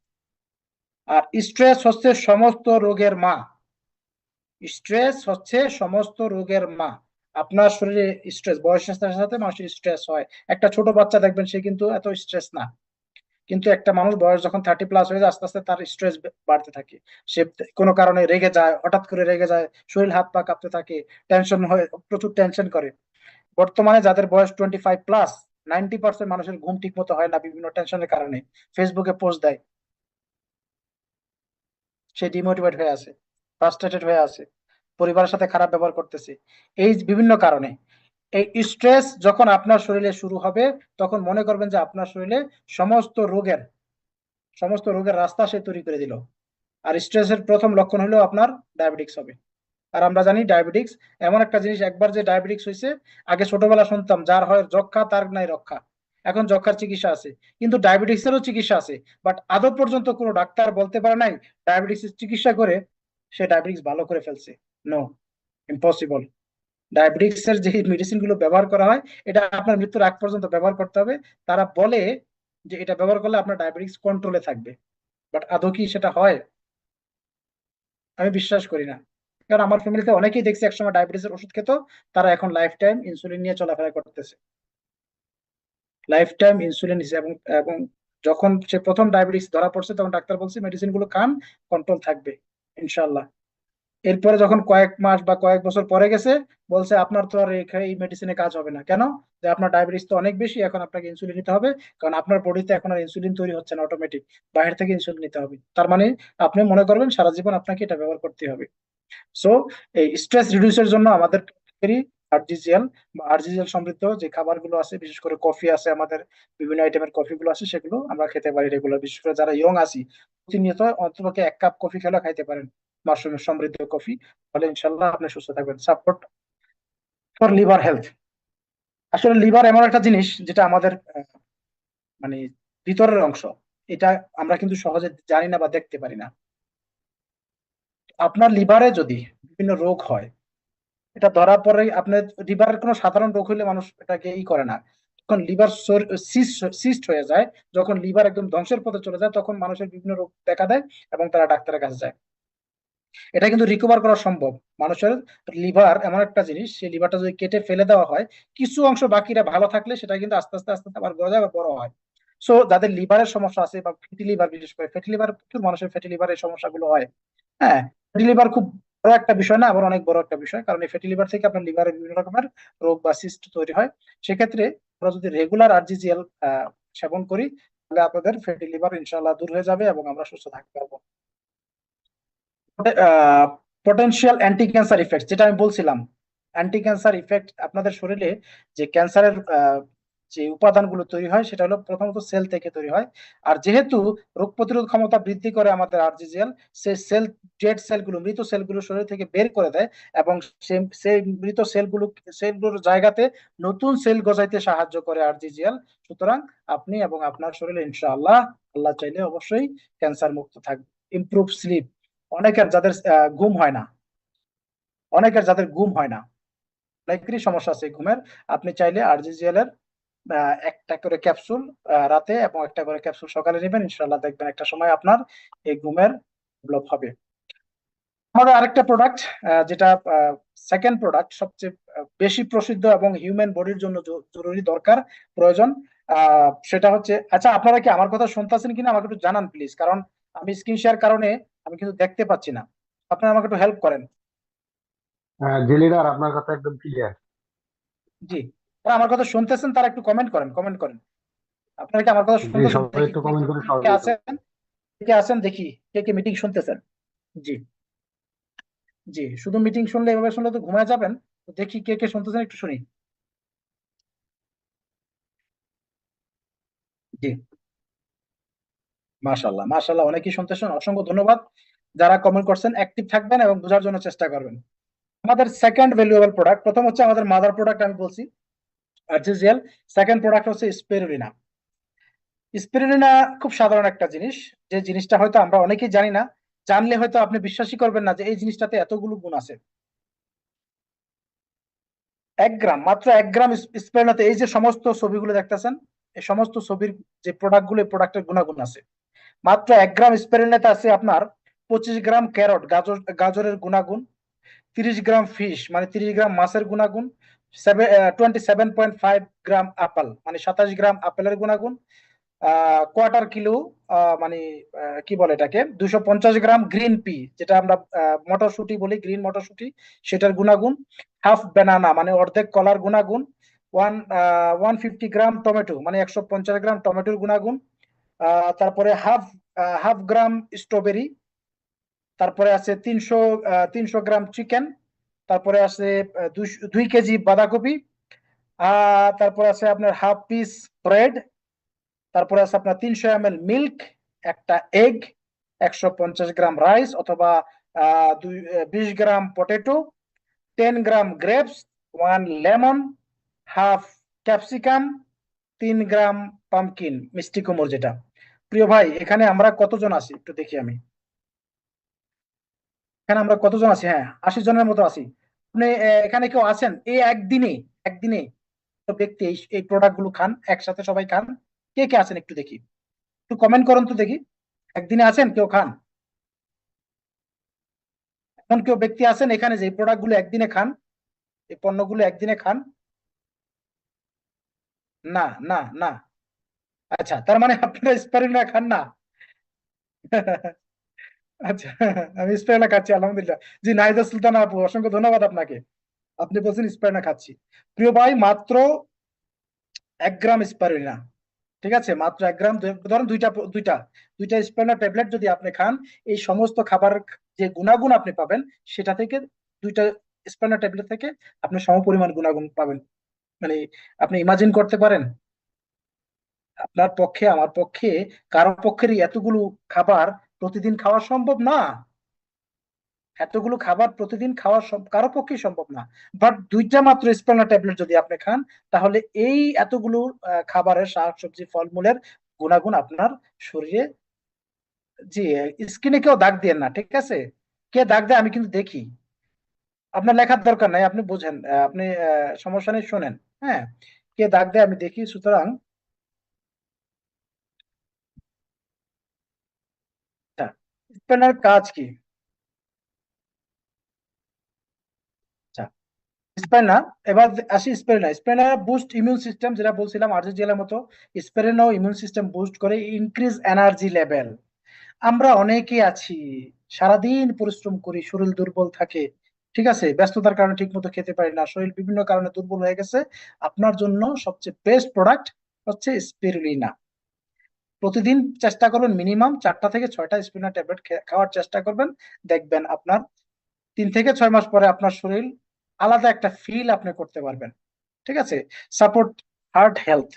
আর স্ট্রেস হচ্ছে সমস্ত রোগের মা। স্ট্রেস হচ্ছে সমস্ত রোগের মা। আপনার শরীরে স্ট্রেস বয়সের সাথে সাথে মানুষের স্ট্রেস হয়। একটা ছোট বাচ্চা দেখবেন সে কিন্তু এত স্ট্রেস না, কিন্তু একটা মানুষ বয়স যখন 30+ হয়ে যায়, আস্তে আস্তে তার স্ট্রেস বাড়তে থাকে। সে কোনো কারণে রেগে যায়, হঠাৎ করে রেগে যায়, শরীর হাত পা কাঁপতে থাকে, টেনশন হয়ে প্রচুর টেনশন করে। বর্তমানে যাদের বয়স 25+, 90% মানুষের ঘুম ঠিক মতো হয় না বিভিন্ন টেনশনের কারণে। ফেসবুকে পোস্ট দেয়, সে ডিমোটিভেট হয়ে আছে, ফ্রাস্ট্রেটেড হয়ে আছে, পরিবারের সাথে খারাপ ব্যবহার করতেছে, এই বিভিন্ন কারণে। এই স্ট্রেস যখন আপনার শরীরে শুরু হবে, তখন মনে করবেন যে আপনার শরীরে সমস্ত রোগের সমস্ত রোগের রাস্তা সে তৈরি করে দিল। আর স্ট্রেসের প্রথম লক্ষণ হলো আপনার ডায়াবেটিক্স হবে। আর আমরা জানি ডায়াবেটিক্স এমন একটা জিনিস, একবার যে ডায়াবেটিক্স হয়েছে, আগে ছোটবেলা শুনতাম যার হয় যক্ষা তার নাই রক্ষা। এখন যক্ষার চিকিৎসা আছে, কিন্তু ডায়াবেটিক্সেরও চিকিৎসা আছে। বাট আদৌ পর্যন্ত কোনো ডাক্তার বলতে পারে নাই ডায়াবেটিক্সের চিকিৎসা করে সে ডায়াবেটিক্স ভালো করে ফেলছে। No, impossible. ডায়াবেটিক্স এর যে মেডিসিন গুলো ব্যবহার করা হয়, এটা আপনার মৃত্যুর আগ পর্যন্ত ব্যবহার করতে হবে। তারা বলে যে এটা ব্যবহার করলে আপনার ডায়াবেটিক্স কন্ট্রোলে থাকবে, বাট আদৌ কি সেটা হয়? আমি বিশ্বাস করি না। কারণ আমার ফ্যামিলিতে অনেকেই দেখছি একসময় ডায়াবেটিসের ওষুধ খেত, তারা এখন লাইফ টাইম ইনসুলিন নিয়ে চলাফেরা করতেছে, লাইফ টাইম ইনসুলিন নিছে। এবং এবং যখন সে প্রথম ডায়াবেটিস ধরা পড়ছে, তখন ডাক্তার বলছে মেডিসিন গুলো খান, কন্ট্রোল থাকবে ইনশাল্লাহ। এরপরে যখন কয়েক মাস বা কয়েক বছর পরে গেছে, বলছে আপনার তো আর এই মেডিসিনে কাজ হবে না। কেন? যে আপনার ডায়াবেটিস তো অনেক বেশি, এখন আপনাকে ইনসুলিন নিতে হবে, কারণ আপনার বডিতে এখন আর ইনসুলিন তৈরি হচ্ছে না অটোমেটিক, বাইরে থেকে ইনসুলিন নিতে হবে। তার মানে আপনি মনে করবেন সারা জীবন আপনাকে এটা ব্যবহার করতে হবে। সো এই স্ট্রেস রিডিউসের জন্য আমাদের আরজিজিএল বা আরজিজিএল সমৃদ্ধ যে খাবারগুলো আছে, বিশেষ করে কফি আছে, আমাদের বিভিন্ন আইটেমের কফি গুলো আছে, সেগুলো আমরা খেতে পারি রেগুলার। বিশেষ করে যারা ইয়ং আছি, প্রতিনিয়ত অন্ততপক্ষে 1 কাপ কফি খেলে খাইতে পারেন, মাশরুমের সমৃদ্ধ কফি। তাহলে ইনশাল্লাহ আপনি সুস্থ থাকবেন। সাপোর্ট ফর লিভার হেলথ, আসলে লিভার এমন একটা জিনিস যেটা আমাদের মানে ভিতরের অংশ। এটা আমরা কিন্তু সহজে জানি না বা দেখতে পারি না। আপনার লিভারে যদি বিভিন্ন রোগ হয়, এটা ধরা পড়ে আপনার লিভারের কোনো সাধারণ রোগ হলে মানুষ এটাকে করে না। যখন লিভার সিস্ট হয়ে যায়, যখন লিভার একদম ধ্বংসের পথে চলে যায়, তখন মানুষের বিভিন্ন রোগ দেখা দেয় এবং তারা ডাক্তারের কাছে যায়। এটা কিন্তু রিকভার করা সম্ভব। মানুষের লিভার এমন একটা জিনিস, সেই লিভারটা যদি কেটে ফেলে দেওয়া হয়, কিছু অংশ বাকিরা ভালো থাকলে সেটা কিন্তু আস্তে আস্তে আস্তে আস্তে আবার গজায় বা বড় হয়। সো যাদের লিভারের সমস্যা আছে বা ফ্যাটি লিভার, বিশেষ করে ফ্যাটি লিভার, প্রচুর মানুষের ফ্যাটি লিভারের সমস্যাগুলো হয়। হ্যাঁ, ফ্যাটি লিভার খুব বড় একটা বিষয় না, আবার অনেক বড় একটা বিষয়, কারণ এই ফ্যাটি লিভার থেকে আপনার লিভারে বিভিন্ন রকমের রোগ বা সিস্ট তৈরি হয়। সেক্ষেত্রে আমরা যদি রেগুলার আরজিজিএল সেবন করি, তাহলে আপনাদের ফ্যাটি লিভার ইনশাআল্লাহ দূর হয়ে যাবে এবং আমরা সুস্থ থাকতে পারবো। পটেনশিয়াল অ্যান্টি ক্যান্সার ইফেক্ট, যেটা আমি বলছিলাম, অ্যান্টি ক্যান্সার ইফেক্ট আপনাদের শরীরে যে ক্যান্সারের যে উপাদানগুলো তৈরি হয় সেটা হলো প্রথমত সেল থেকে তৈরি হয়। আর যেহেতু রোগ প্রতিরোধ ক্ষমতা বৃদ্ধি করে আমাদের আরজিজিএল, সেই সেল, ডেড সেলগুলো, মৃত সেলগুলো শরীর থেকে বের করে দেয় এবং সেই মৃত সেলগুলোর জায়গাতে নতুন সেল গজাইতে সাহায্য করে আরজিজিএল। সুতরাং আপনি এবং আপনার শরীরে ইনশাআল্লাহ, আল্লাহ চাইলে অবশ্যই ক্যান্সার মুক্ত থাকবে। ইমপ্রুভ স্লিপ, অনেকের যাদের ঘুম হয় না, অনেকেরই সমস্যা আছে ঘুমের, আপনি চাইলে আরজিজিএল এর একটা করে ক্যাপসুল রাতে এবং একটা করে ক্যাপসুল সকালে নেবেন, ইনশাআল্লাহ দেখবেন একটা সময় আপনার এই ঘুমের ডেভেলপ হবে। আমাদের আরেকটা প্রোডাক্ট, যেটা সেকেন্ড প্রোডাক্ট, সবচেয়ে বেশি প্রসিদ্ধ এবং হিউম্যান বডির জন্য জরুরি, দরকার, প্রয়োজন, সেটা হচ্ছে, আচ্ছা আপনারা কি আমার কথা শুনতেছেন কিনা আমাকে একটু জানান প্লিজ, কারণ আমি স্ক্রিন শেয়ার কারণে আমি কিন্তু দেখতে পাচ্ছি না। আপনারা আমাকে একটু হেল্প করেন। জি লিডার, আপনার কথা একদম ক্লিয়ার। জি, যারা আমার কথা শুনতেছেন তারা একটু কমেন্ট করেন, আপনারা কি আমার কথা জি, শুনতেছেন সবাই দেখি, একটু কে কমেন্ট করে কে সহযোগিতা করুন। আছেন, দেখি কে কে মিটিং শুনতেছেন। জি, জি, শুধু মিটিং শুনলে, এভাবে শুনলে তো ঘুমায় যাবেন। তো দেখি কে কে শুনতেছেন, একটু শুনি। জি, মাশাল্লাহ মাশাল্লাহ, অনেকেই শুনতেছেন, অসংখ্য ধন্যবাদ। যারা কমেন্ট করছেন অ্যাক্টিভ থাকবেন এবং বোঝার জন্য চেষ্টা করবেন। আমাদের সেকেন্ড ভ্যালুয়েবল প্রোডাক্ট, প্রথম হচ্ছে আমাদের মাদার প্রোডাক্ট আমি বলছি আরজিজিএল, সেকেন্ড প্রোডাক্ট হচ্ছে স্পিরুলিনা। স্পিরুলিনা খুব সাধারণ একটা জিনিস, যে জিনিসটা হয়তো আমরা অনেকেই জানি না, জানলে হয়তো আপনি বিশ্বাসই করবেন না যে এই জিনিসটাতে এতগুলো গুণ আছে। 1 গ্রাম, মাত্র 1 গ্রাম স্পিরুলিনাতে এই যে সমস্ত ছবিগুলো দেখতেছেন, এই সমস্ত ছবির যে প্রোডাক্টগুলো, এই প্রোডাক্টের গুণাগুণ আছে। মাত্র 1 গ্রাম স্পিরুলিনাতে আছে আপনার 25 গ্রাম ক্যারট, গাজরের গুণাগুণ, 30 গ্রাম ফিশ মানে 30 গ্রাম মাছের গুণাগুণ, 27.5 গ্রাম আপেল মানে 27 গ্রাম আপেলের গুণাগুণ, কোয়ার্টার কিলো, মানে কি বলে এটাকে, 250 গ্রাম গ্রিন পি, যেটা আমরা মটরশুটি বলি, গ্রিন মটরশুটি, সেটার গুণাগুণ, হাফ ব্যানানা মানে অর্ধেক কলার গুণাগুণ, 150 গ্রাম টমেটো মানে 150 গ্রাম টমেটোর গুণাগুণ, তারপরে হাফ গ্রাম স্ট্রবেরি, তারপরে আছে 300 গ্রাম চিকেন, তারপরে আছে 2 কেজি বাঁধাকপি, তারপরে আছে আপনার হাফ পিস ব্রেড, তারপরে আছে আপনার 300 ml মিল্ক, একটা এগ, 150 গ্রাম রাইস অথবা 20 গ্রাম পটেটো, 10 গ্রাম গ্রেপস, 1 লেমন, হাফ ক্যাপসিকাম, 3 গ্রাম পামকিন মিষ্টি কুমড় যেটা। প্রিয় ভাই, এখানে আমরা কতজন আছি একটু দেখি আমি, এখানে আমরা কতজন আছি, হ্যাঁ 80 জনের মতো আছি। আপনি এখানে কেউ আছেন এই একদিনে, একদিনে তো ব্যক্তি এই এই প্রোডাক্ট গুলো খান, একসাথে সবাই খান, কে কে আছেন একটু দেখি, একটু কমেন্ট করুন তো দেখি, একদিনে আছেন কেউ খান, এমন কেউ ব্যক্তি আছেন এখানে যে এই প্রোডাক্ট গুলো একদিনে খান, এই পণ্যগুলো একদিনে খান? না, না, না। আচ্ছা, তার মানে আপনারা স্পাইরুলিনা খান না। আচ্ছা, আমি স্পাইরুলিনা খাচ্ছি আলহামদুলিল্লাহ। জি, নাহিদা সুলতানা আপু, অসংখ্য ধন্যবাদ আপনাকে, আপনি বলছেন স্পাইরুলিনা খাচ্ছি। প্রিয় ভাই, মাত্র 1 গ্রাম স্পাইরুলিনা, ঠিক আছে, মাত্র 1 গ্রাম, ধরেন দুইটা দুইটা দুইটা স্পাইরুলিনা ট্যাবলেট যদি আপনি খান, এই সমস্ত খাবার যে গুণাগুণ আপনি পাবেন, সেটা থেকে, দুইটা স্পাইরুলিনা ট্যাবলেট থেকে আপনি সমপরিমাণ গুণাগুণ পাবেন। মানে আপনি ইমাজিন করতে পারেন, আপনার পক্ষে, আমার পক্ষে, কারো পক্ষেরই এতগুলো খাবার প্রতিদিন খাওয়া সম্ভব না, এতগুলো খাবার প্রতিদিন খাওয়া কারো পক্ষেই সম্ভব না। বাট দুইটা মাত্র স্পাইরুলিনা ট্যাবলেট যদি আপনি খান, তাহলে এই এতগুলো খাবারের, শাকসবজি ফলমূলের গুণাগুণ আপনার শরীরে, জি, স্কিনে কেউ দাগ দিয়ে না, ঠিক আছে, কে দাগ দেয় আমি কিন্তু দেখি, আপনার লেখার দরকার নাই, আপনি বোঝেন, আপনি সমস্যা নেই, শোনেন, হ্যাঁ, কে দাগ দেয় আমি দেখি। সুতরাং স্পেনার কাজ কি? আচ্ছা, স্পেনা, এবার আসি স্পেনা। স্পেনা বুস্ট ইমিউন সিস্টেম, যেটা বলছিলাম আর্জেন্টিনার মতো, স্পেনাও ইমিউন সিস্টেম বুস্ট করে, ইনক্রিজ এনার্জি লেভেল। আমরা অনেকেই আছি, সারাদিন পরিশ্রম করি, শরীর দুর্বল থাকে, ঠিক আছে, ব্যস্ততার কারণে ঠিক মতো খেতে পারি না, শরীর বিভিন্ন কারণে দুর্বল হয়ে গেছে। আপনার জন্য সবচেয়ে বেস্ট প্রোডাক্ট হচ্ছে স্পিরুলিনা। প্রতিদিন চেষ্টা করবেন মিনিমাম 4টা থেকে 6টা স্পিরুলিনা ট্যাবলেট খাওয়ার চেষ্টা করবেন, দেখবেন আপনার 3 থেকে 6 মাস পরে আপনার শরীর আলাদা একটা ফিল আপনি করতে পারবেন, ঠিক আছে। সাপোর্ট হার্ট হেলথ,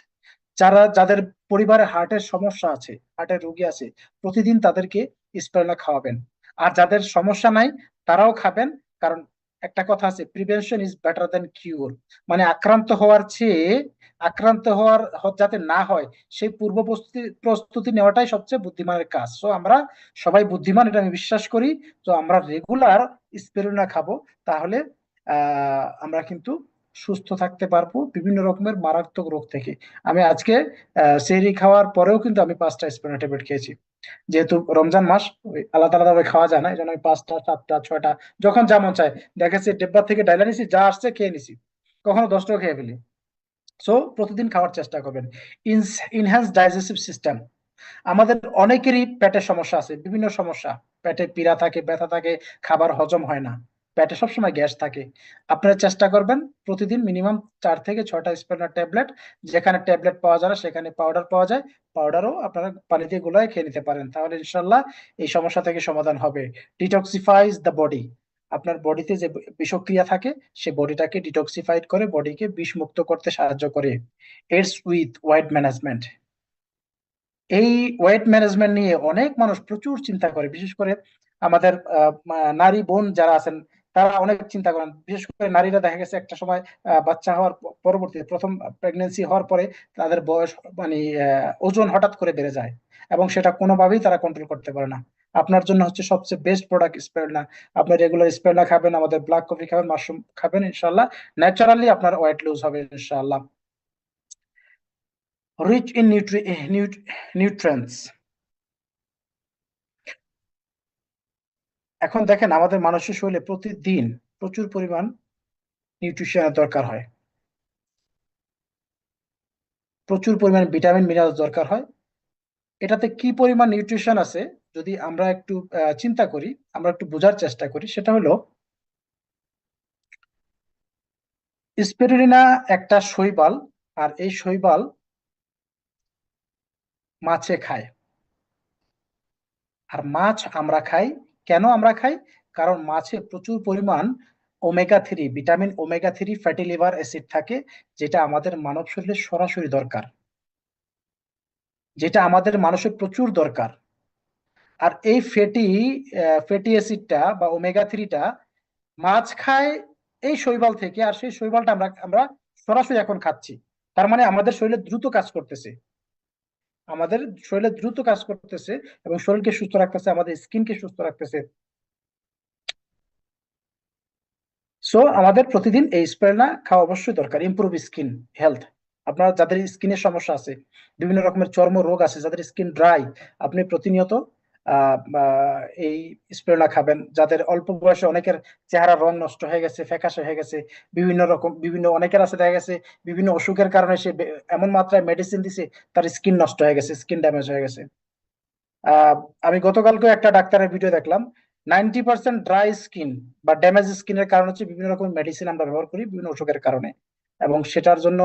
যাদের পরিবারে হার্টের সমস্যা আছে, হার্টের রোগী আছে, প্রতিদিন তাদেরকে স্পিরুলিনা খাওয়াবেন। আর যাদের সমস্যা নাই তারাও খাবেন, কারণ একটা কথা আছে, প্রিভেনশন ইজ বেটার দ্যান কিউর। মানে আক্রান্ত হওয়ার চেয়ে যাতে না হয় সেই পূর্ব প্রস্তুতি প্রস্তুতি নেওয়াটাই সবচেয়ে বুদ্ধিমানের কাজ। তো আমরা সবাই বুদ্ধিমান, এটা আমি বিশ্বাস করি। তো আমরা রেগুলার স্পিরুলিনা খাবো, তাহলে আমরা কিন্তু সুস্থ থাকতে পারবো বিভিন্ন রকমের মারাত্মক রোগ থেকে। আমি আজকে সেহরি খাওয়ার পরেও কিন্তু আমি 5টা স্পিরুলিনা ট্যাবলেট খেয়েছি। যেহেতু রমজান মাস, ওই আলাদা আলাদা ভাবে খাওয়া যায় না, এই জন্য আমি 5টা, 7টা, 6টা যখন যেমন চাই, দেখা যাচ্ছে ডেব্বা থেকে ডাইলা নিছি, যা আসছে খেয়ে নিছি, কখনো 10টাও খেয়ে ফেলি। সো প্রতিদিন খাওয়ার চেষ্টা করবেন। ইনহ্যান্স ডাইজেস্টিভ সিস্টেম, আমাদের অনেকেরই পেটের সমস্যা আছে, বিভিন্ন সমস্যা, পেটে পীড়া থাকে, ব্যথা থাকে, খাবার হজম হয় না, পেটে সবসময় গ্যাস থাকে। আপনারা চেষ্টা করবেন প্রতিদিন মিনিমাম 4 থেকে 6টা স্পিরুলিনা ট্যাবলেট, যেখানে ট্যাবলেট পাওয়া যায় না সেখানে পাউডার পাওয়া যায়, পাউডারও আপনারা পানি দিয়ে গুলায় খেয়ে নিতে পারেন, তাহলে ইনশাল্লাহ এই সমস্যা থেকে সমাধান হবে। ডিটক্সিফাইজ দ্য বডি, আপনার বডিতে যে বিষক্রিয়া থাকে সে বডিটাকে ডিটক্সিফাইড করে, বডিকে বিষ মুক্ত করতে সাহায্য করে। এডস উইথ ওয়েট ম্যানেজমেন্ট, এই ওয়েট ম্যানেজমেন্ট নিয়ে অনেক মানুষ প্রচুর চিন্তা করে, বিশেষ করে আমাদের নারী বোন যারা আছেন তারা অনেক চিন্তা করেন। বিশেষ করে নারীরা দেখা গেছে একটা সময় বাচ্চা হওয়ার পরবর্তীতে প্রথম প্রেগনেন্সি হওয়ার পরে তাদের বয়স মানে ওজন হঠাৎ করে বেড়ে যায়, এবং সেটা কোনোভাবেই তারা কন্ট্রোল করতে পারে না। আপনার জন্য হচ্ছে সবচেয়ে বেস্ট প্রোডাক্ট স্পিরুলিনা। আপনি রেগুলার স্পিরুলিনা খাবেন, আমাদের ব্ল্যাক কফি খাবেন, মাশরুম খাবেন, ইনশাল্লাহ ন্যাচারালি আপনার ওয়েট লুজ হবে ইনশাল্লাহ। রিচ ইন নিউট্রিয়েন্টস, এখন দেখেন আমাদের মানুষের শরীরে প্রতিদিন প্রচুর পরিমাণ নিউট্রিশনের দরকার হয়, প্রচুর পরিমাণ ভিটামিন মিনারেল দরকার হয়। এটাতে কি পরিমাণ নিউট্রিশন আছে যদি আমরা একটু চিন্তা করি, আমরা একটু বোঝার চেষ্টা করি, সেটা হলো স্পিরুলিনা একটা শৈবাল, আর এই শৈবাল মাছে খায়। আর মাছ আমরা খাই, কেন আমরা খাই? কারণ মাছে প্রচুর পরিমাণ omega 3, vitamin omega 3 fatty liver acid থাকে, যেটা আমাদের মানব শরীরে সরাসরি দরকার, যেটা আমাদের মানুষের প্রচুর দরকার। আর এই ফ্যাটি অ্যাসিডটা বা ওমেগা 3টা মাছ খায় এই শৈবাল থেকে, আর সেই শৈবালটা আমরা আমরা সরাসরি এখন খাচ্ছি। তার মানে আমাদের শরীরে দ্রুত কাজ করতেছে, আমাদের শরীরে দ্রুত কাজ করতেছে, এবং শরীরকে সুস্থ রাখতেছে, আমাদের স্কিনকে সুস্থ রাখতেছে। সো আমাদের প্রতিদিন এই স্পিরুলিনা খাওয়া অবশ্যই দরকার, ইমপ্রুভ স্কিন হেলথ। আপনার যাদের স্কিনের সমস্যা আছে, বিভিন্ন রকমের চর্ম রোগ আছে, যাদের স্কিন ড্রাই, আপনি প্রতিনিয়ত এই স্পিরুলিনা খাবেন। যাদের অল্প বয়সে অনেকের চেহারার রং নষ্ট হয়ে গেছে, ফ্যাকাশে হয়ে গেছে, বিভিন্ন অনেকের আছে দেখা গেছে বিভিন্ন অসুখের কারণে সে এমন মাত্রায় মেডিসিন দিছে তার স্কিন নষ্ট হয়ে গেছে, স্কিন ড্যামেজ হয়ে গেছে। আহ আমি গতকালকে একটা ডাক্তারের ভিডিও দেখলাম, 90% ড্রাই স্কিন বা ড্যামেজ স্কিনের কারণ হচ্ছে বিভিন্ন রকম মেডিসিন আমরা ব্যবহার করি বিভিন্ন অসুখের কারণে, এবং সেটার জন্য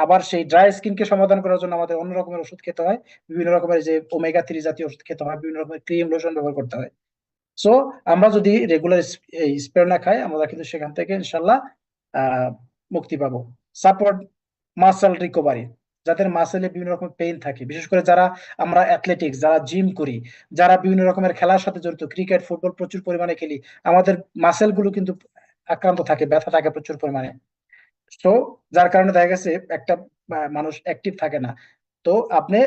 আবার সেই ড্রাই স্কিনকে সমাধান করার জন্য আমাদের অন্য রকমের ওষুধ খেতে হয়, বিভিন্ন রকমের যে ওমেগা 3 জাতীয় ওষুধ খেতে হয়, বিভিন্ন রকমের ক্রিম লোশন ব্যবহার করতে হয়। সো আমরা যদি রেগুলার এই স্পিরুলিনা খাই, আমরা কিন্তু সেখান থেকে ইনশাল্লাহ আহ মুক্তি পাবো। সাপোর্ট মাসেল রিকভারি, যাদের মাসেলে বিভিন্ন রকমের পেইন থাকে, বিশেষ করে যারা আমরা অ্যাথলেটিক্স, যারা জিম করি, যারা বিভিন্ন রকমের খেলার সাথে জড়িত, ক্রিকেট ফুটবল প্রচুর পরিমাণে খেলি, আমাদের মাসেল গুলো কিন্তু আক্রান্ত থাকে, ব্যথা থাকে প্রচুর পরিমাণে। তো যার কারণে দেখা গেছে একটা মানুষ অ্যাক্টিভ থাকে না। তো আপনি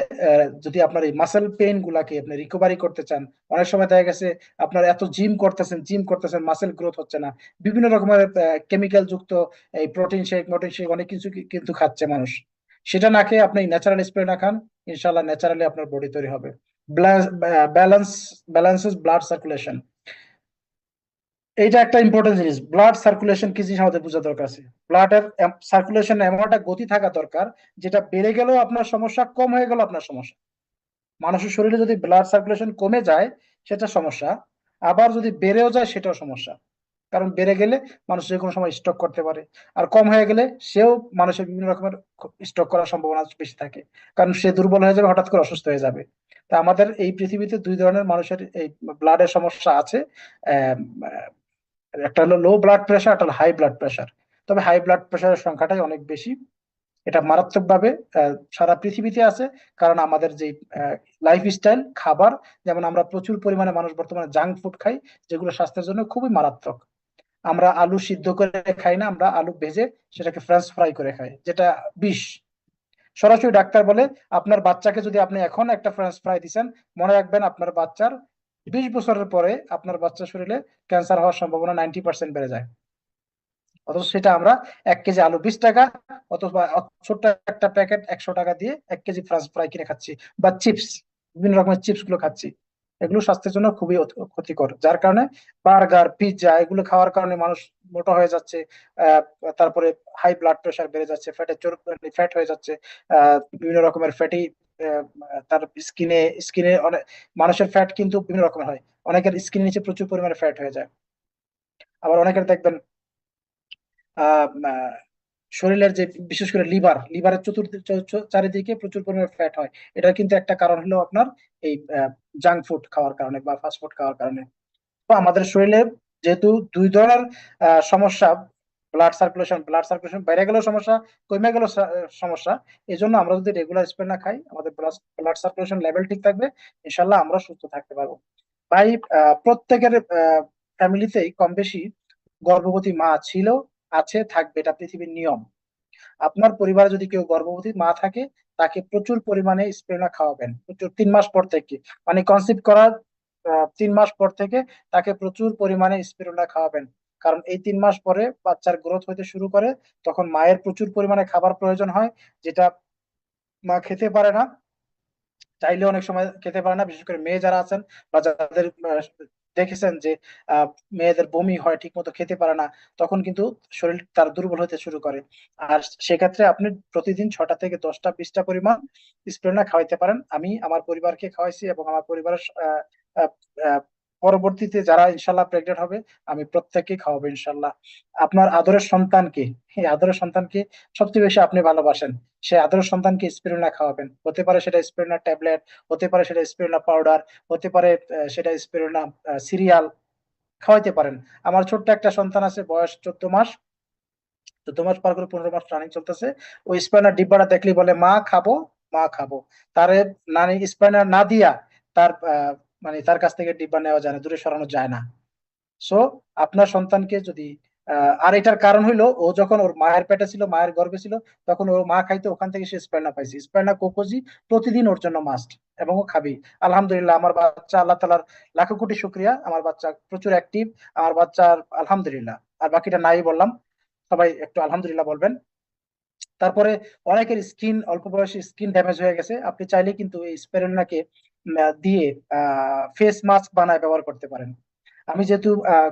যদি আপনার এই মাসেল পেইন গুলাকে আপনি রিকভারি করতে চান, অনেক সময় দেখা গেছে আপনার এত জিম করতেছেন মাসেল গ্রোথ হচ্ছে না, বিভিন্ন রকমের কেমিক্যাল যুক্ত এই প্রোটিন শেক অনেক কিছু কিন্তু খাচ্ছে মানুষ। সেটা না খেয়ে আপনি ন্যাচারাল স্প্রে খান, ইনশাল্লাহ ন্যাচারালি আপনার বডি তৈরি হবে। ব্যালেন্স ব্যালেন্সেস ব্লাড সার্কুলেশন, এইটা একটা ইম্পর্টেন্ট জিনিস। ব্লাড সার্কুলেশন কি জিনিস আমাদের বোঝা দরকার আছে। ব্লাডের সার্কুলেশন এমন একটা গতি থাকা দরকার, যেটা বেড়ে গেলেও আপনার সমস্যা, কম হয়ে গেল আপনার সমস্যা। মানুষের শরীরে যদি ব্লাড সার্কুলেশন কমে যায় সেটা সমস্যা, আবার যদি বেড়েও যায় সেটাও সমস্যা। কারণ বেড়ে গেলে মানুষ যে কোনো সময় স্ট্রোক করতে পারে, আর কম হয়ে গেলে সেও মানুষের বিভিন্ন রকমের স্ট্রোক করার সম্ভাবনা বেশি থাকে, কারণ সে দুর্বল হয়ে যাবে, হঠাৎ করে অসুস্থ হয়ে যাবে। তা আমাদের এই পৃথিবীতে 2 ধরনের মানুষের এই ব্লাডের সমস্যা আছে। আহ, একটা হলো লো ব্লাড প্রেশার, একটা হলো হাই ব্লাড প্রেশার। তবে হাই ব্লাড প্রেশারের সংখ্যাটাই অনেক বেশি। এটা মারাত্মকভাবে সারা পৃথিবীতে আছে। কারণ আমাদের যে লাইফস্টাইল খাবার, যেমন আমরা প্রচুর পরিমাণে মানুষ বর্তমানে জাঙ্ক ফুড খাই, যেগুলো স্বাস্থ্যের জন্য খুবই মারাত্মক। আমরা আলু সিদ্ধ করে খাই না, আমরা আলু ভেজে সেটাকে ফ্রেঞ্চ ফ্রাই করে খাই, যেটা বিষ। সরাসরি ডাক্তার বলে আপনার বাচ্চাকে যদি আপনি এখন একটা ফ্রেঞ্চ ফ্রাই দিচ্ছেন, মনে রাখবেন আপনার বাচ্চার 20 বছরের পরে আপনার বাচ্চার শরীরে ক্যান্সার হওয়ার সম্ভাবনা 90% বেড়ে যায়। অথচ সেটা আমরা 1 কেজি আলু 20 টাকা, অথবা ছোট্ট একটা প্যাকেট 100 টাকা দিয়ে 1 কেজি ফ্রেঞ্চ ফ্রাই কিনে খাচ্ছি, বা চিপস, বিভিন্ন রকমের চিপস গুলো খাচ্ছি। এগুলো স্বাস্থ্যের জন্য খুবই ক্ষতিকর, যার কারণে বার্গার পিৎজা এগুলো খাওয়ার কারণে মানুষ মোটা হয়ে যাচ্ছে। আহ তারপরে হাই ব্লাড প্রেশার বেড়ে যাচ্ছে, ফ্যাট হয়ে যাচ্ছে, বিভিন্ন রকমের ফ্যাটি, তার স্কিনে অনেক মানুষের ফ্যাট কিন্তু বিভিন্ন রকমের হয়। অনেকের স্কিনের নিচে প্রচুর পরিমাণে ফ্যাট হয়ে যায়। আবার অনেকের দেখবেন আহ আহ, শরীরের যে বিশেষ করে লিভারের চারিদিকে প্রচুর পরিমাণে ফ্যাট হয়। এটা কিন্তু একটা কারণ হলো আপনার এই জাঙ্ক ফুড খাওয়ার কারণে বা ফাস্ট ফুড খাওয়ার কারণে। তো আমাদের শরীরে যেহেতু দুই ধরনের সমস্যা, ব্লাড সার্কুলেশন বেড়ে গেলেও সমস্যা, কমে গেলেও সমস্যা। এই জন্য আমরা যদি রেগুলার স্প্রে না খাই, আমাদের ব্লাড সার্কুলেশন লেভেল ঠিক থাকবে, ইনশাল্লাহ আমরা সুস্থ থাকতে পারবো। ভাই, প্রত্যেকের ফ্যামিলিতেই কম বেশি গর্ভবতী মা ছিল, আছে, থাকবে, এটা পৃথিবীর নিয়ম। আপনার পরিবারে যদি কেউ গর্ভবতী মা থাকে, তাকে প্রচুর পরিমাণে স্পিরুলিনা খাওয়াবেন, প্রচুর 3 মাস পর থেকে, মানে কনসিভ করার 3 মাস পর থেকে তাকে প্রচুর পরিমাণে স্পিরুলিনা খাওয়াবেন। কারণ এই 3 মাস পরে বাচ্চার গ্রোথ হতে শুরু করে, তখন মায়ের প্রচুর পরিমাণে খাবার প্রয়োজন হয়, যেটা মা খেতে পারে না, চাইলে অনেক সময় খেতে পারে না। বিশেষ করে মেয়ে যারা আছেন বা যাদের দেখেছেন যে মেয়েদের বমি হয়, ঠিক মতো খেতে পারে না, তখন কিন্তু শরীর তার দুর্বল হতে শুরু করে। আর সেক্ষেত্রে আপনি প্রতিদিন 6টা থেকে 10টা 20টা পরিমাণ স্পিরুলিনা খাওয়াইতে পারেন। আমি আমার পরিবারকে খাওয়াইছি, এবং আমার পরিবারের আহ, আহ, পরবর্তীতে যারা ইনশাল্লাহ প্রেগনেন্ট হবে, আমি প্রত্যেককে খাওয়াবো ইনশাল্লাহ। আপনার আদরের সন্তানকে, এই আদরের সন্তানকে সবচেয়ে বেশি আপনি ভালোবাসেন, সে আদরের সন্তানকে স্পিরুলিনা খাওয়াবেন। হতে পারে সেটা স্পিরুলিনা ট্যাবলেট, হতে পারে সেটা স্পিরুলিনা পাউডার, হতে পারে সেটা স্পিরুলিনা সিরিয়াল, খাওয়াইতে পারেন। আমার ছোট্ট একটা সন্তান আছে, বয়স 14 মাস, 14 মাস পার করে 15 মাস রানিং চলতেছে। ওই স্পিরুলিনা ডিব্বাটা দেখলেই বলে মা খাবো, মা খাবো। তারে নানি স্পিরুলিনা না দিয়া তার মানে তার কাছ থেকে ডিব্বা নেওয়া যায় না, দূরে সরানো যায় না। সো আপনার সন্তানকে যদি আর এটার কারণ হইলো, ও যখন ওর মায়ের পেটে ছিল, মায়ের গর্ভে ছিল, তখন ওর মা খাইতো, ওখান থেকে সে স্পাইনা পাইছে, স্পাইনা কোকোজি প্রতিদিন ওর জন্য মাস্ট, এবং ও খাবি। আলহামদুলিল্লাহ, আমার বাচ্চা, আল্লাহ তালার লাখো কোটি শুক্রিয়া, আমার বাচ্চা প্রচুর অ্যাক্টিভ। আমার বাচ্চার আলহামদুলিল্লাহ। আর বাকিটা নাই বললাম, সবাই একটু আলহামদুলিল্লাহ বলবেন। তারপরে অনেকের স্কিন, অল্প বয়সে স্কিন ড্যামেজ হয়ে গেছে, আপনি চাইলে কিন্তু এই স্পেরুলিনাকে দিয়ে ফেস মাস্ক বানায় ব্যবহার করতে পারেন। আমি যেহেতু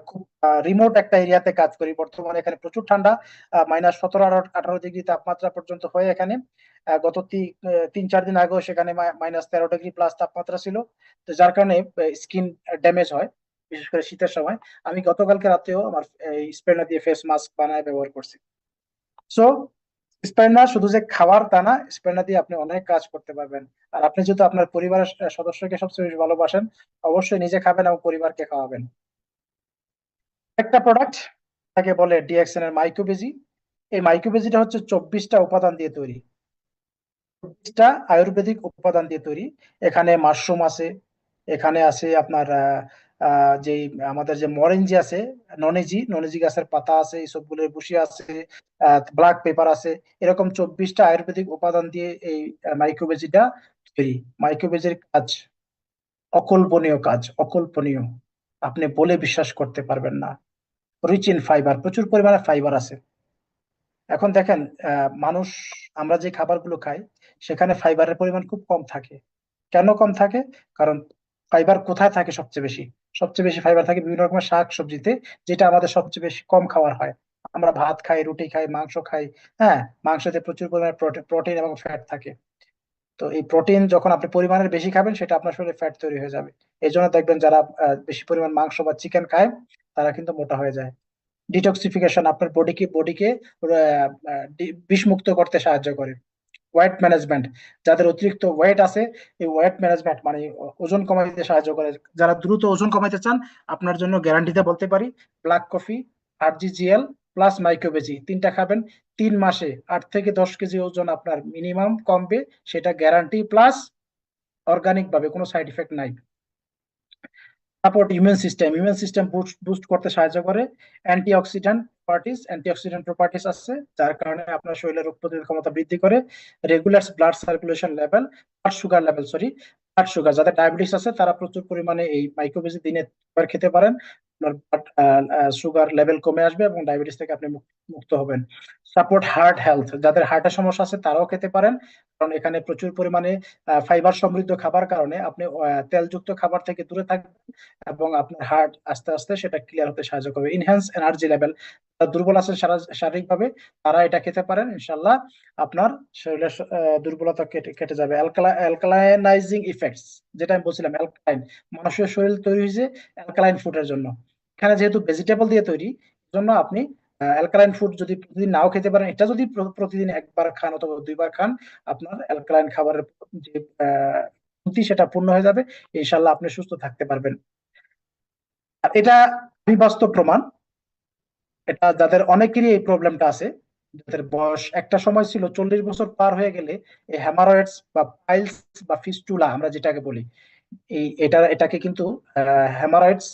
খুব রিমোট একটা এরিয়াতে কাজ করি, বর্তমানে এখানে প্রচুর ঠান্ডা, -17 18 ডিগ্রি তাপমাত্রা পর্যন্ত হয় এখানে। গত 3 4 দিন আগেও সেখানে -13 ডিগ্রি প্লাস তাপমাত্রা ছিল। তো যার কারণে স্কিন ড্যামেজ হয়, বিশেষ করে শীতের সময়। আমি গতকালকে রাতেও আমার স্প্রেনা দিয়ে ফেস মাস্ক বানায় ব্যবহার করছি। সো স্প্রেনা শুধু যে খাওয়ার তা না, স্প্রেনা দিয়ে আপনি অনেক কাজ করতে পারবেন। আর আপনি যেহেতু আপনার পরিবারের সদস্যকে সবচেয়ে বেশি ভালোবাসেন, অবশ্যই নিজে খাবেন এবং পরিবারকে খাওয়াবেন। একটা প্রোডাক্ট, তাকে বলে ডিএক্সএন এর মাইক্রোবেজি। এই মাইক্রোবেজিটা হচ্ছে 24টা উপাদান দিয়ে তৈরি, 24টা আয়ুর্বেদিক উপাদান দিয়ে তৈরি। এখানে মাশরুম আছে, এখানে আছে আপনার যে আমাদের যে মরেঞ্জি আছে, ননেজি গাছের পাতা আছে, এইসবগুলোর ভুসি আছে, ব্ল্যাক পেপার আছে। এরকম 24টা আয়ুর্বেদিক উপাদান দিয়ে এই মাইক্রোবেজিটা তৈরি। মাইক্রোবেজির কাজ অকল্পনীয়, কাজ অকল্পনীয়, আপনি বলে বিশ্বাস করতে পারবেন না। রিচ ইন ফাইবার, প্রচুর পরিমাণে ফাইবার আছে। এখন দেখেন, মানুষ, আমরা যে খাবারগুলো খাই সেখানে ফাইবারের পরিমাণ খুব কম থাকে। কেন কম থাকে? কারণ ফাইবার কোথায় থাকে সবচেয়ে বেশি? সবচেয়ে বেশি ফাইবার থাকে বিভিন্ন রকমের শাক সবজিতে, যেটা আমাদের সবচেয়ে বেশি কম খাওয়ার হয়। আমরা ভাত খাই, রুটি খাই, মাংস খাই। হ্যাঁ, মাংসতে প্রচুর পরিমাণে প্রোটিন এবং ফ্যাট থাকে। তো এই প্রোটিন যখন আপনি পরিমাণের বেশি খাবেন, সেটা আপনার শরীরে ফ্যাট তৈরি হয়ে যাবে। এই জন্য দেখবেন যারা বেশি পরিমাণ মাংস বা চিকেন খায়, তারা কিন্তু মোটা হয়ে যায়। ডিটক্সিফিকেশন আপনার বডিকে বিষমুক্ত করতে সাহায্য করে। ওয়েট ম্যানেজমেন্ট, যাদের অতিরিক্ত ওয়েট আছে, এই ওয়েট ম্যানেজমেন্ট মানে ওজন কমাইতে সাহায্য করে। যারা দ্রুত ওজন কমাইতে চান, আপনার জন্য গ্যারান্টিতে বলতে পারি ব্ল্যাক কফি, RGGL প্লাস মাইক্রোবেজি, তিনটা খাবেন 3 মাসে 8 থেকে 10 কেজি ওজন আপনার মিনিমাম কমবে, সেটা গ্যারান্টি, প্লাস অর্গানিক ভাবে কোনো সাইড ইফেক্ট নাই। সাপোর্ট ইমিউন সিস্টেম বুস্ট করতে সাহায্য করে। অ্যান্টিঅক্সিডেন্ট প্রপার্টিস আছে, যার কারণে আপনার শরীরের রোগ প্রতিরোধ ক্ষমতা বৃদ্ধি করে। Regular blood circulation level, blood sugar, যাদের ডায়াবেটিস আছে তারা প্রচুর পরিমাণে এই মাইক্রোবেজি দিনে 2 বার খেতে পারেন। আপনার সুগার লেভেল কমে আসবে এবং ডায়াবেটিস থেকে আপনি মুক্ত হবেন। সাপোর্ট হার্ট হেলথ, যাদের হার্টের সমস্যা আছে তারাও খেতে পারেন, কারণ এখানে প্রচুর পরিমাণে ফাইবার সমৃদ্ধ খাবার কারণে আপনি তেলযুক্ত খাবার থেকে দূরে থাকবেন এবং আপনার হার্ট আস্তে আস্তে সেটা ক্লিয়ার হতে সাহায্য করবে। ইনহ্যান্স এনার্জি লেভেল, দুর্বল আছেন শারীরিকভাবে, তারা এটা খেতে পারেন, ইনশাল্লাহ আপনার শরীরের দুর্বলতা কেটে কেটে যাবে। অ্যালকালাইনাইজিং ইফেক্টস, যেটা আমি বলছিলাম, অ্যালকালাইন, মানুষের শরীর তৈরি হয়েছে অ্যালকালাইন ফুডের জন্য। এখানে যেহেতু ভেজিটেবল দিয়ে তৈরি, জন্য আপনি অ্যালকালাইন ফুড যদি প্রতিদিন নাও খেতে পারেন, এটা যদি প্রতিদিন 1 বার খান অথবা 2 বার খান, আপনার অ্যালকালাইন খাবারের যে ক্ষমতা সেটা পূর্ণ হয়ে যাবে, ইনশাল্লাহ আপনি সুস্থ থাকতে পারবেন। আর এটা বাস্তব প্রমাণ, এটা যাদের অনেকেরই এই প্রবলেমটা আছে, যাদের বয়স একটা সময় ছিল 40 বছর পার হয়ে গেলে এই হ্যামারয়েডস বা পাইলস বা ফিস্টুলা আমরা যেটাকে বলি, এটাকে কিন্তু হ্যামারয়েডস,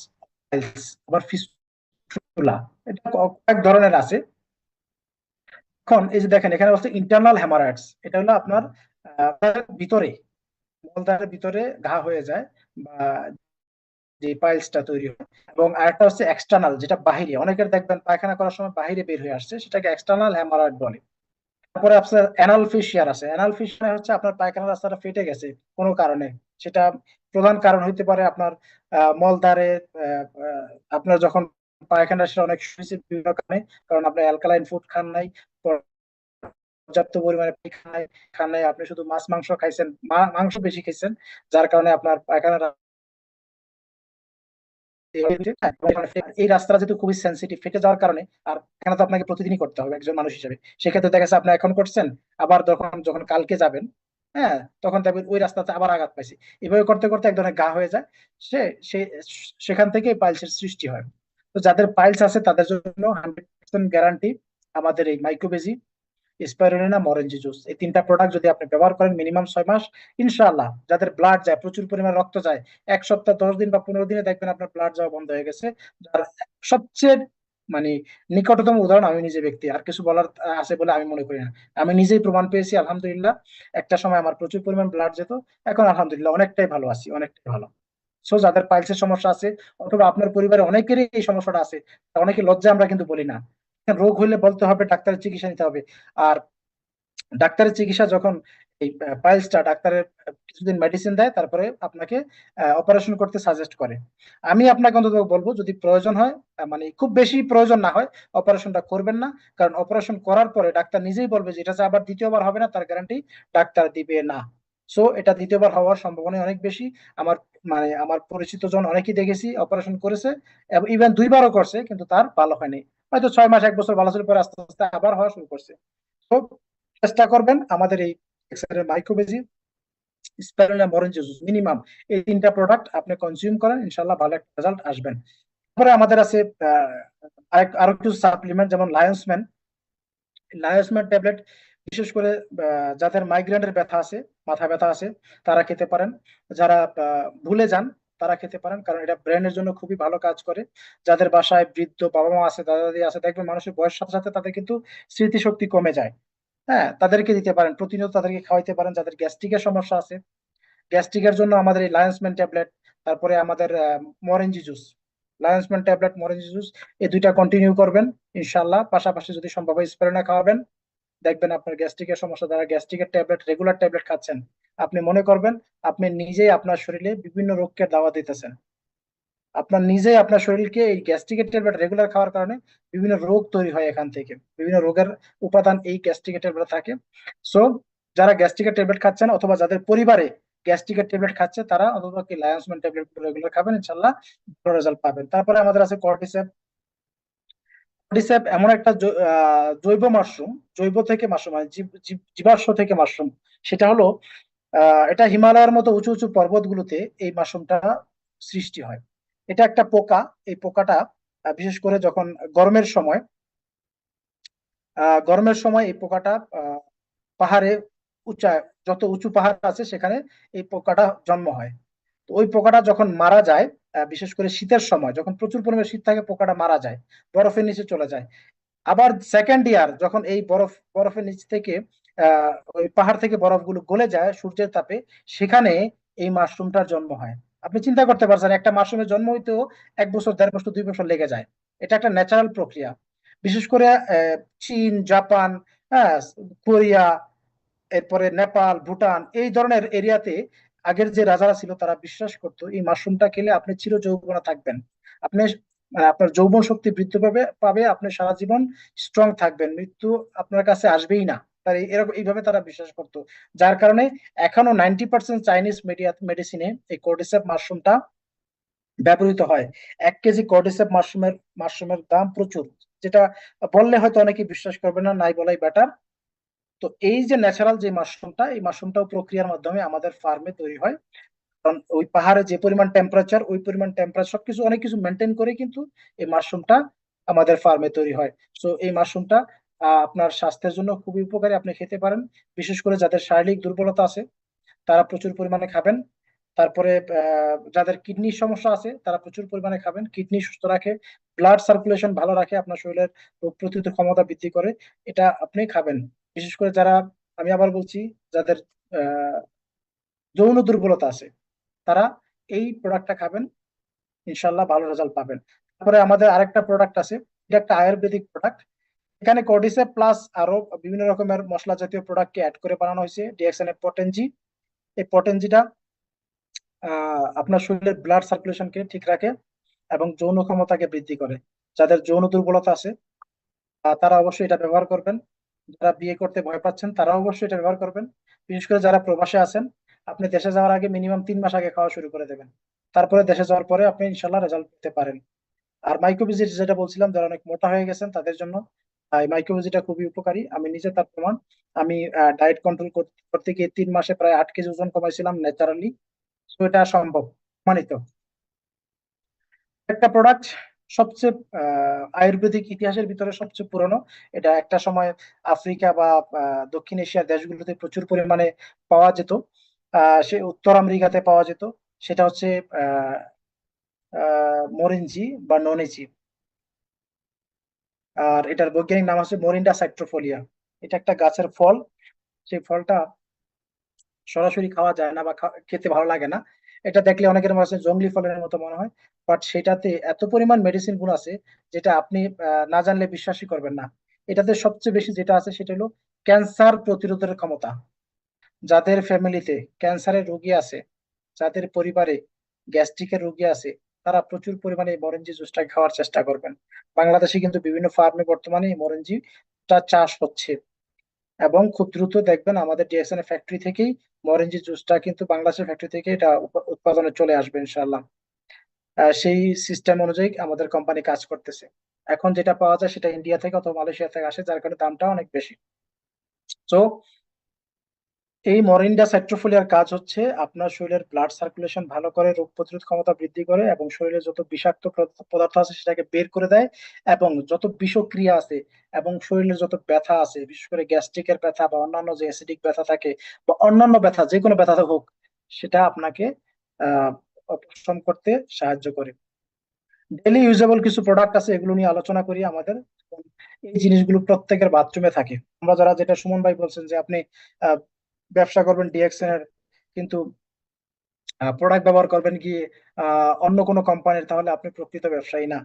পাইলস, আবার ফিস্টুলা, এটা কয়েক ধরনের আছে। এখন এই যে দেখেন, এখানে হচ্ছে ইন্টারনাল হ্যামারয়েডস, এটা হলো আপনার ভিতরে, মলদ্বারের ভিতরে ঘা হয়ে যায় বা যে পাইলসটা তৈরি হয়। এবং আরেকটা হচ্ছে এক্সটার্নাল, যেটা বাহিরে, অনেকের দেখবেন পায়খানা করার সময় বাহিরে বের হয়ে আসছে, সেটাকে এক্সটার্নাল হ্যামারয়েড বলে। তারপরে আপনার অ্যানাল ফিশিয়ার আছে। অ্যানাল ফিশিয়ার হচ্ছে আপনার পায়খানার রাস্তাটা ফেটে গেছে কোনো কারণে, সেটা প্রধান কারণ হইতে পারে আপনার মলদ্বারে আপনার যখন পায়খানা, সেটা অনেক হয়েছে বিভিন্ন কারণে, কারণ আপনি অ্যালকালাইন ফুড খান নাই, পর্যাপ্ত পরিমাণে পানি খান নাই, আপনি শুধু মাছ মাংস খাইছেন, মাংস বেশি খাইছেন, যার কারণে আপনার পায়খানা, এই রাস্তাটা যেহেতু খুবই সেন্সিটিভ, ফেটে যাওয়ার কারণে, আর এখানে তো আপনাকে প্রতিদিনই করতে হবে একজন মানুষ হিসেবে, সেক্ষেত্রে দেখা যাচ্ছে আপনি এখন করছেন, আবার যখন যখন কালকে যাবেন, হ্যাঁ, তখন দেখবেন ওই রাস্তাতে আবার আঘাত পাইছে, এভাবে করতে করতে এক ধরনের ঘা হয়ে যায়, সে সে- সেখান থেকে পাইলসের সৃষ্টি হয়। তো যাদের পাইলস আছে তাদের জন্য 100% গ্যারান্টি আমাদের এই মাইক্রোবেজি, স্পাইরুলিনা, মরেঞ্জি জুস, এই 3টা প্রোডাক্ট যদি আপনি ব্যবহার করেন মিনিমাম 6 মাস, ইনশাআল্লাহ, যাদের ব্লাড যায়, প্রচুর পরিমাণে রক্ত যায়, 1 সপ্তাহ 10 দিন বা 15 দিনে দেখবেন আপনার ব্লাড যাওয়া বন্ধ হয়ে গেছে। যার সবচেয়ে মানে নিকটতম উদাহরণ আমি নিজে ব্যক্তি, আর কিছু বলার আছে বলে আমি মনে করি না, আমি নিজেই প্রমাণ পেয়েছি আলহামদুলিল্লাহ। একটা সময় আমার প্রচুর পরিমাণ ব্লাড যেত, এখন আলহামদুলিল্লাহ অনেকটাই ভালো আছি, অনেকটাই ভালো। সো যাদের পাইলসের সমস্যা আছে অথবা আপনার পরিবারে অনেকেরই এই সমস্যাটা আছে, অনেকে লজ্জা আমরা কিন্তু বলি না, রোগ হইলে বলতে হবে ডাক্তারের চিকিৎসা নিতে হবে। আর ডাক্তারের চিকিৎসা যখন, এই পাইলসটা ডাক্তারের কিছুদিন মেডিসিন দেয়, তারপরে আপনাকে অপারেশন করতে সাজেস্ট করে। আমি আপনাকে অন্তত বলবো যদি প্রয়োজন হয়, মানে খুব বেশি প্রয়োজন না হয়, অপারেশনটা করবেন না, কারণ অপারেশন করার পরে ডাক্তার নিজেই বলবে যে এটা যে আবার দ্বিতীয়বার হবে না, তার গ্যারান্টি ডাক্তার দিবে না। সো এটা দ্বিতীয়বার হওয়ার সম্ভাবনা অনেক বেশি। আমার মানে আমার পরিচিত জন অনেকেই দেখেছি অপারেশন করেছে, এবং ইভেন 2 বারও করছে, কিন্তু তার ভালো হয়নি, হয়তো 6 মাস 1 বছর ভালো ছিল, পরে আস্তে আস্তে আবার হওয়া শুরু করছে। তো চেষ্টা করবেন আমাদের এই মাইক্রোবেজি, স্পাইরুলিনা, মরেঞ্জি জুস, মিনিমাম এই 3টা প্রোডাক্ট আপনি কনজিউম করেন, ইনশাল্লাহ ভালো একটা রেজাল্ট আসবেন। তারপরে আমাদের আছে আরো কিছু সাপ্লিমেন্ট, যেমন লায়োসম্যান ট্যাবলেট, বিশেষ করে যাদের মাইগ্রেনের ব্যথা আছে, মাথা ব্যথা আছে, তারা খেতে পারেন। যারা ভুলে যান তারা খেতে পারেন, কারণ এটা ব্রেনের জন্য খুবই ভালো কাজ করে। যাদের বাসায় বৃদ্ধ বাবা মা আছে, দাদা দাদি আছে, দেখবেন মানুষের বয়সের সাথে সাথে তাদের কিন্তু স্মৃতিশক্তি কমে যায়, হ্যাঁ, তাদেরকে দিতে পারেন, প্রতিনিয়ত তাদেরকে খাওয়াইতে পারেন। যাদের গ্যাস্ট্রিকের সমস্যা আছে, গ্যাস্ট্রিকের জন্য আমাদের এই লায়ন্সম্যান ট্যাবলেট, তারপরে আমাদের মরেঞ্জি জুস, লায়ন্সম্যান ট্যাবলেট, মরেঞ্জি জুস, এই 2টা কন্টিনিউ করবেন ইনশাল্লাহ। পাশাপাশি যদি সম্ভব হয় স্পিরুলিনা খাওয়াবেন, দেখবেন আপনার গ্যাস্ট্রিকের সমস্যা, দ্বারা গ্যাস্ট্রিকের ট্যাবলেট, রেগুলার ট্যাবলেট খাচ্ছেন, আপনি মনে করবেন আপনি নিজেই আপনার শরীরে বিভিন্ন রোগকে দাওয়া দিতেছেন। আপনার নিজেই আপনার শরীরকে এই গ্যাস্ট্রিকের ট্যাবলেট রেগুলার খাওয়ার কারণে বিভিন্ন রোগ তৈরি হয়, এখান থেকে বিভিন্ন রোগের উপাদান এই গ্যাস্ট্রিকের ট্যাবলেট থাকে। সো যারা গ্যাস্ট্রিকের ট্যাবলেট খাচ্ছেন অথবা যাদের পরিবারে গ্যাস্ট্রিকের ট্যাবলেট খাচ্ছে, তারা অন্তত কি লায়ন্সম্যান ট্যাবলেট রেগুলার খাবেন, ইনশাল্লাহ ভালো রেজাল্ট পাবেন। তারপরে আমাদের আছে কর্টিসেপ। কর্টিসেপ এমন একটা জৈব মাশরুম, জৈব থেকে মাশরুম, মানে জীবাশ্ম থেকে মাশরুম। সেটা হলো এটা হিমালয়ের মতো উঁচু উঁচু পর্বতগুলোতে এই মাশরুমটা সৃষ্টি হয়। এটা একটা পোকা, এই পোকাটা বিশেষ করে যখন গরমের সময় গরমের সময় এই পোকাটা পাহাড়ে উঁচা, যত উঁচু পাহাড় আছে সেখানে এই পোকাটা জন্ম হয়। তো ওই পোকাটা যখন মারা যায়, বিশেষ করে শীতের সময় যখন প্রচুর পরিমাণে শীত থাকে, পোকাটা মারা যায়, বরফের নিচে চলে যায়। আবার সেকেন্ড ইয়ার যখন এই বরফের নিচ থেকে ওই পাহাড় থেকে বরফগুলো গলে যায় সূর্যের তাপে, সেখানে এই মাশরুমটার জন্ম হয়। আপনি চিন্তা করতে পারছেন, একটা মাশরুমের জন্ম হইতেও 1 বছর, 1.5 বছর, 2 বছর লেগে যায়। এটা একটা ন্যাচারাল প্রক্রিয়া। বিশেষ করে চীন, জাপান, হ্যাঁ, কোরিয়া, এরপরে নেপাল, ভুটান, এই ধরনের এরিয়াতে আগের যে রাজারা ছিল তারা বিশ্বাস করতো এই মাশরুমটা খেলে আপনি চির যৌবনা থাকবেন। আপনি আপনার যৌবন শক্তি বৃদ্ধি পাবে পাবে, আপনি সারা জীবন স্ট্রং থাকবেন, মৃত্যু আপনার কাছে আসবেই না। তার এরকম এইভাবে তারা বিশ্বাস করতো। যার কারণে এখনো 90% চাইনিজ মেডিসিনে এই কর্ডিসেপ মাশরুমটা ব্যবহৃত হয়। 1 কেজি কর্ডিসেপ মাশরুমের দাম প্রচুর, যেটা বললে হয়তো অনেকে বিশ্বাস করবে না, নাই বলাই বেটার। তো এই যে ন্যাচারাল যে মাশরুমটা, এই মাশরুমটাও প্রক্রিয়ার মাধ্যমে আমাদের ফার্মে তৈরি হয়। কারণ ওই পাহাড়ে যে পরিমাণ টেম্পারেচার, ওই পরিমাণ টেম্পারেচার সবকিছু অনেক কিছু মেনটেন করে কিন্তু এই মাশরুমটা আমাদের ফার্মে তৈরি হয়। তো এই মাশরুমটা আপনার স্বাস্থ্যের জন্য খুবই উপকারী, আপনি খেতে পারেন। বিশেষ করে যাদের শারীরিক দুর্বলতা আছে তারা প্রচুর পরিমাণে খাবেন। তারপরে যাদের কিডনির সমস্যা আছে তারা প্রচুর পরিমাণে খাবেন, কিডনি সুস্থ রাখে, ব্লাড সার্কুলেশন ভালো রাখে, আপনার শরীরের রোগ প্রতিরোধ ক্ষমতা বৃদ্ধি করে। এটা আপনি খাবেন। বিশেষ করে যারা, আমি আবার বলছি, যাদের আহ যৌন দুর্বলতা আছে তারা এই প্রোডাক্টটা খাবেন, ইনশাল্লাহ ভালো রেজাল্ট পাবেন। তারপরে আমাদের আরেকটা প্রোডাক্ট আছে, এটা একটা আয়ুর্বেদিক প্রোডাক্ট। এখানে কর্ডিসেপ প্লাস আরো বিভিন্ন রকমের মশলা জাতীয় প্রোডাক্টকে অ্যাড করে বানানো হয়েছে ডিএক্সএন এর পটেনজি। এই পটেনজিটা আপনার শরীরের ব্লাড সার্কুলেশনকে ঠিক রাখে এবং যৌন ক্ষমতাকে বৃদ্ধি করে। যাদের যৌন দুর্বলতা আছে তারা অবশ্যই এটা ব্যবহার করবেন। যারা বিয়ে করতে ভয় পাচ্ছেন তারা অবশ্যই এটা ব্যবহার করবেন। বিশেষ করে যারা প্রবাসে আছেন, আপনি দেশে যাওয়ার আগে মিনিমাম 3 মাস আগে খাওয়া শুরু করে দেবেন। তারপরে দেশে যাওয়ার পরে আপনি ইনশাল্লাহ রেজাল্ট পেতে পারেন। আর মাইক্রোভিজিট যেটা বলছিলাম, যারা অনেক মোটা হয়ে গেছেন তাদের জন্য এই মাইক্রোভিজিটা খুবই উপকারী। আমি নিজে তার প্রমাণ। আমি ডায়েট কন্ট্রোল করতে করতে গিয়ে 3 মাসে প্রায় 8 কেজি ওজন কমাইছিলাম ন্যাচারালি। তো এটা সম্ভব, প্রমাণিত একটা প্রোডাক্ট। সবচেয়ে আয়ুর্বেদিক ইতিহাসের ভিতরে সবচেয়ে পুরনো। এটা একটা সময় আফ্রিকা বা দক্ষিণ এশিয়ার দেশগুলোতে প্রচুর পরিমাণে পাওয়া যেত। সে উত্তর আমেরিকাতে পাওয়া যেত। সেটা হচ্ছে আহ মরিনজি বা ননিজি। আর এটার বৈজ্ঞানিক নাম হচ্ছে মোরিন্ডা সাইট্রোফোলিয়া। এটা একটা গাছের ফল। সেই ফলটা সরাসরি খাওয়া যায় না বা খেতে ভালো লাগে না। এটা দেখলে অনেকের কাছে জংলি ফলের মতো মনে হয়, বাট সেটাতে এত পরিমাণ মেডিসিন গুণ আছে যেটা আপনি না জানলে বিশ্বাসই করবেন না। এটাতে সবচেয়ে বেশি যেটা আছে সেটা হলো ক্যান্সার প্রতিরোধের ক্ষমতা। যাদের ফ্যামিলিতে ক্যান্সারের রোগী আছে, যাদের পরিবারে গ্যাস্ট্রিকের রোগী আছে, তারা প্রচুর পরিমাণে এই মরেঞ্জি জুসটা খাওয়ার চেষ্টা করবেন। বাংলাদেশে কিন্তু বিভিন্ন ফার্মে বর্তমানে এই মরেঞ্জিটা চাষ হচ্ছে এবং খুব দ্রুত দেখবেন আমাদের ডিএসএন ফ্যাক্টরি থেকেই মরেঞ্জি জুসটা কিন্তু বাংলাদেশের ফ্যাক্টরি থেকে এটা উৎপাদনে চলে আসবে ইনশাআল্লাহ। সেই সিস্টেম অনুযায়ী আমাদের কোম্পানি কাজ করতেছে। এখন যেটা পাওয়া যায় সেটা ইন্ডিয়া থেকে অথবা মালয়েশিয়া থেকে আসে, যার কারণে দামটা অনেক বেশি। তো এই মরিন্ডা সাইট্রোফোলিয়ার কাজ হচ্ছে আপনার শরীরের ব্লাড সার্কুলেশন ভালো করে, রোগ প্রতিরোধ ক্ষমতা বৃদ্ধি করে এবং শরীরে যত বিষাক্ত পদার্থ আছে সেটাকে বের করে দেয়। এবং যত বিষক্রিয়া আছে এবং শরীরের যত ব্যথা আছে, বিশেষ করে গ্যাস্ট্রিকের ব্যথা বা অন্যান্য যে অ্যাসিডিক ব্যথা থাকে বা অন্যান্য ব্যথা, যে কোনো ব্যথা হোক, সেটা আপনাকে আহ উপশম করতে সাহায্য করে। ডেলি ইউজেবল কিছু প্রোডাক্ট আছে, এগুলো নিয়ে আলোচনা করি আমাদের। এই জিনিসগুলো প্রত্যেকের বাথরুমে থাকে। আমরা যারা, যেটা সুমন ভাই বলছেন যে আপনি আহ, ব্যবসা করবেন ডিএক্সএন এর, কিন্তু প্রোডাক্ট ব্যবহার করবেন গিয়ে অন্য কোনো কোম্পানির, তাহলে আপনি প্রকৃত ব্যবসায়ী না।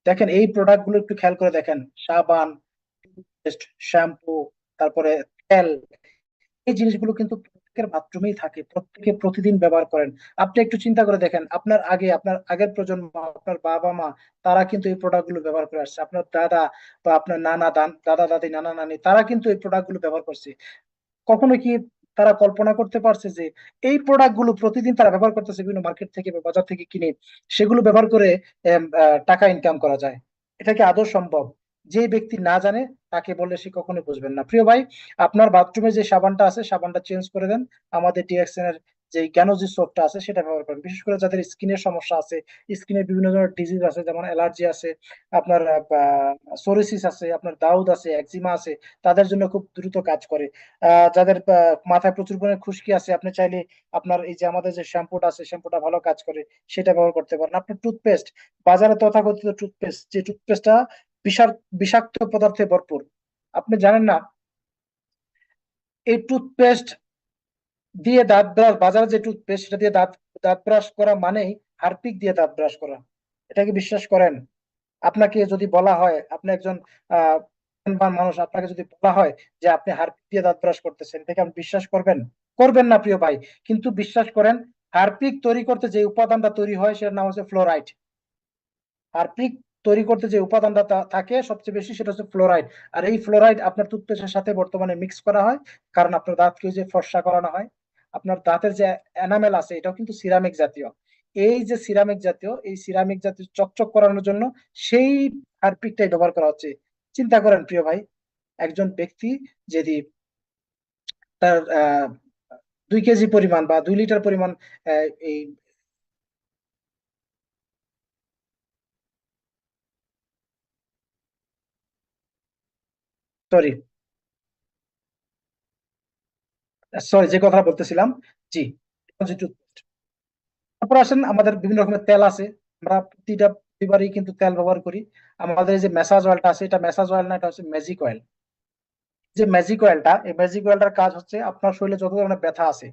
দেখেন এই প্রোডাক্ট গুলো একটু খেয়াল করে দেখেন, সাবান, শ্যাম্পু, তারপরে তেল, এই জিনিসগুলো কিন্তু প্রত্যেকের বাথরুমেই থাকে, প্রত্যেকে প্রতিদিন ব্যবহার করেন। আপনি একটু চিন্তা করে দেখেন, আপনার আগে, আপনার আগের প্রজন্ম, আপনার বাবা মা, তারা কিন্তু এই প্রোডাক্ট গুলো ব্যবহার করে আসছে। আপনার দাদা বা আপনার নানা দাদা দাদি, নানা নানি, তারা কিন্তু এই প্রোডাক্ট গুলো ব্যবহার করছে। কখনো কি তারা কল্পনা করতে পারছে যে এই প্রোডাক্ট গুলো প্রতিদিন তারা ব্যবহার করতেছে, বিভিন্ন মার্কেট থেকে বা বাজার থেকে কিনে সেগুলো ব্যবহার করে টাকা ইনকাম করা যায়? এটা কি আদৌ সম্ভব? যে ব্যক্তি না জানে তাকে বললে সে কখনোই বুঝবেন না। প্রিয় ভাই, আপনার বাথরুমে যে সাবানটা আছে সাবানটা চেঞ্জ করে দেন। আমাদের ডিএক্সএন এর যে জ্ঞানজি সোপটা আছে সেটা ব্যবহার করেন, বিশেষ করে যাদের স্কিনের সমস্যা আছে, স্কিনের বিভিন্ন ধরনের ডিজিজ আছে, যেমন অ্যালার্জি আছে, আপনার সোরিসিস আছে, আপনার দাউদ আছে, একজিমা আছে, তাদের জন্য খুব দ্রুত কাজ করে। যাদের মাথায় প্রচুর পরিমাণে খুশকি আছে, আপনি চাইলে আপনার এই যে আমাদের যে শ্যাম্পুটা আছে, শ্যাম্পুটা ভালো কাজ করে, সেটা ব্যবহার করতে পারেন। আপনার টুথপেস্ট, বাজারে তথাকথিত টুথপেস্ট, যে টুথপেস্টটা বিষাক্ত পদার্থে ভরপুর, আপনি জানেন না? এই টুথপেস্ট দিয়ে দাঁত ব্রাশ, বাজারে যে টুথপেস্ট সেটা দিয়ে দাঁত দাঁত ব্রাশ করা মানেই হারপিক দিয়ে দাঁত ব্রাশ করা। এটা কি বিশ্বাস করেন? আপনাকে যদি বলা হয়, আপনি একজন আহ জ্ঞানবান মানুষ, আপনাকে যদি বলা হয় যে আপনি হারপিক দিয়ে দাঁত ব্রাশ করতেছেন, এটাকে আপনি বিশ্বাস করবেন? করবেন না প্রিয় ভাই। কিন্তু বিশ্বাস করেন, হারপিক তৈরি করতে যে উপাদানটা তৈরি হয় সেটার নাম হচ্ছে ফ্লোরাইড। হারপিক তৈরি করতে যে উপাদানটা থাকে সবচেয়ে বেশি, সেটা হচ্ছে ফ্লোরাইড। আর এই ফ্লোরাইড আপনার টুথপেস্টের সাথে বর্তমানে মিক্স করা হয়, কারণ আপনার দাঁতকে যে ফর্সা করানো হয়। আপনার দাঁতের যে এনামেল আছে এটাও কিন্তু সিরামিক জাতীয়। এই যে সিরামিক জাতীয়, এই সিরামিক জাতীয় চকচক করানোর জন্য সেই হারপিকটাই ব্যবহার করা হচ্ছে। চিন্তা করেন প্রিয় ভাই, একজন ব্যক্তি যদি তার 2 কেজি পরিমাণ বা 2 লিটার পরিমাণ এই, সরি সরি, যে কথা বলতেছিলাম, জি, তারপর আসেন আমাদের বিভিন্ন রকমের তেল আছে। আমরা প্রতিটা পরিবারই কিন্তু তেল ব্যবহার করি। আমাদের এই যে ম্যাসাজ অয়েলটা আছে, এটা ম্যাসাজ অয়েল না, এটা হচ্ছে ম্যাজিক অয়েল। যে ম্যাজিক অয়েলটা, এই ম্যাজিক অয়েলটার কাজ হচ্ছে আপনার শরীরে যত ধরনের ব্যথা আছে,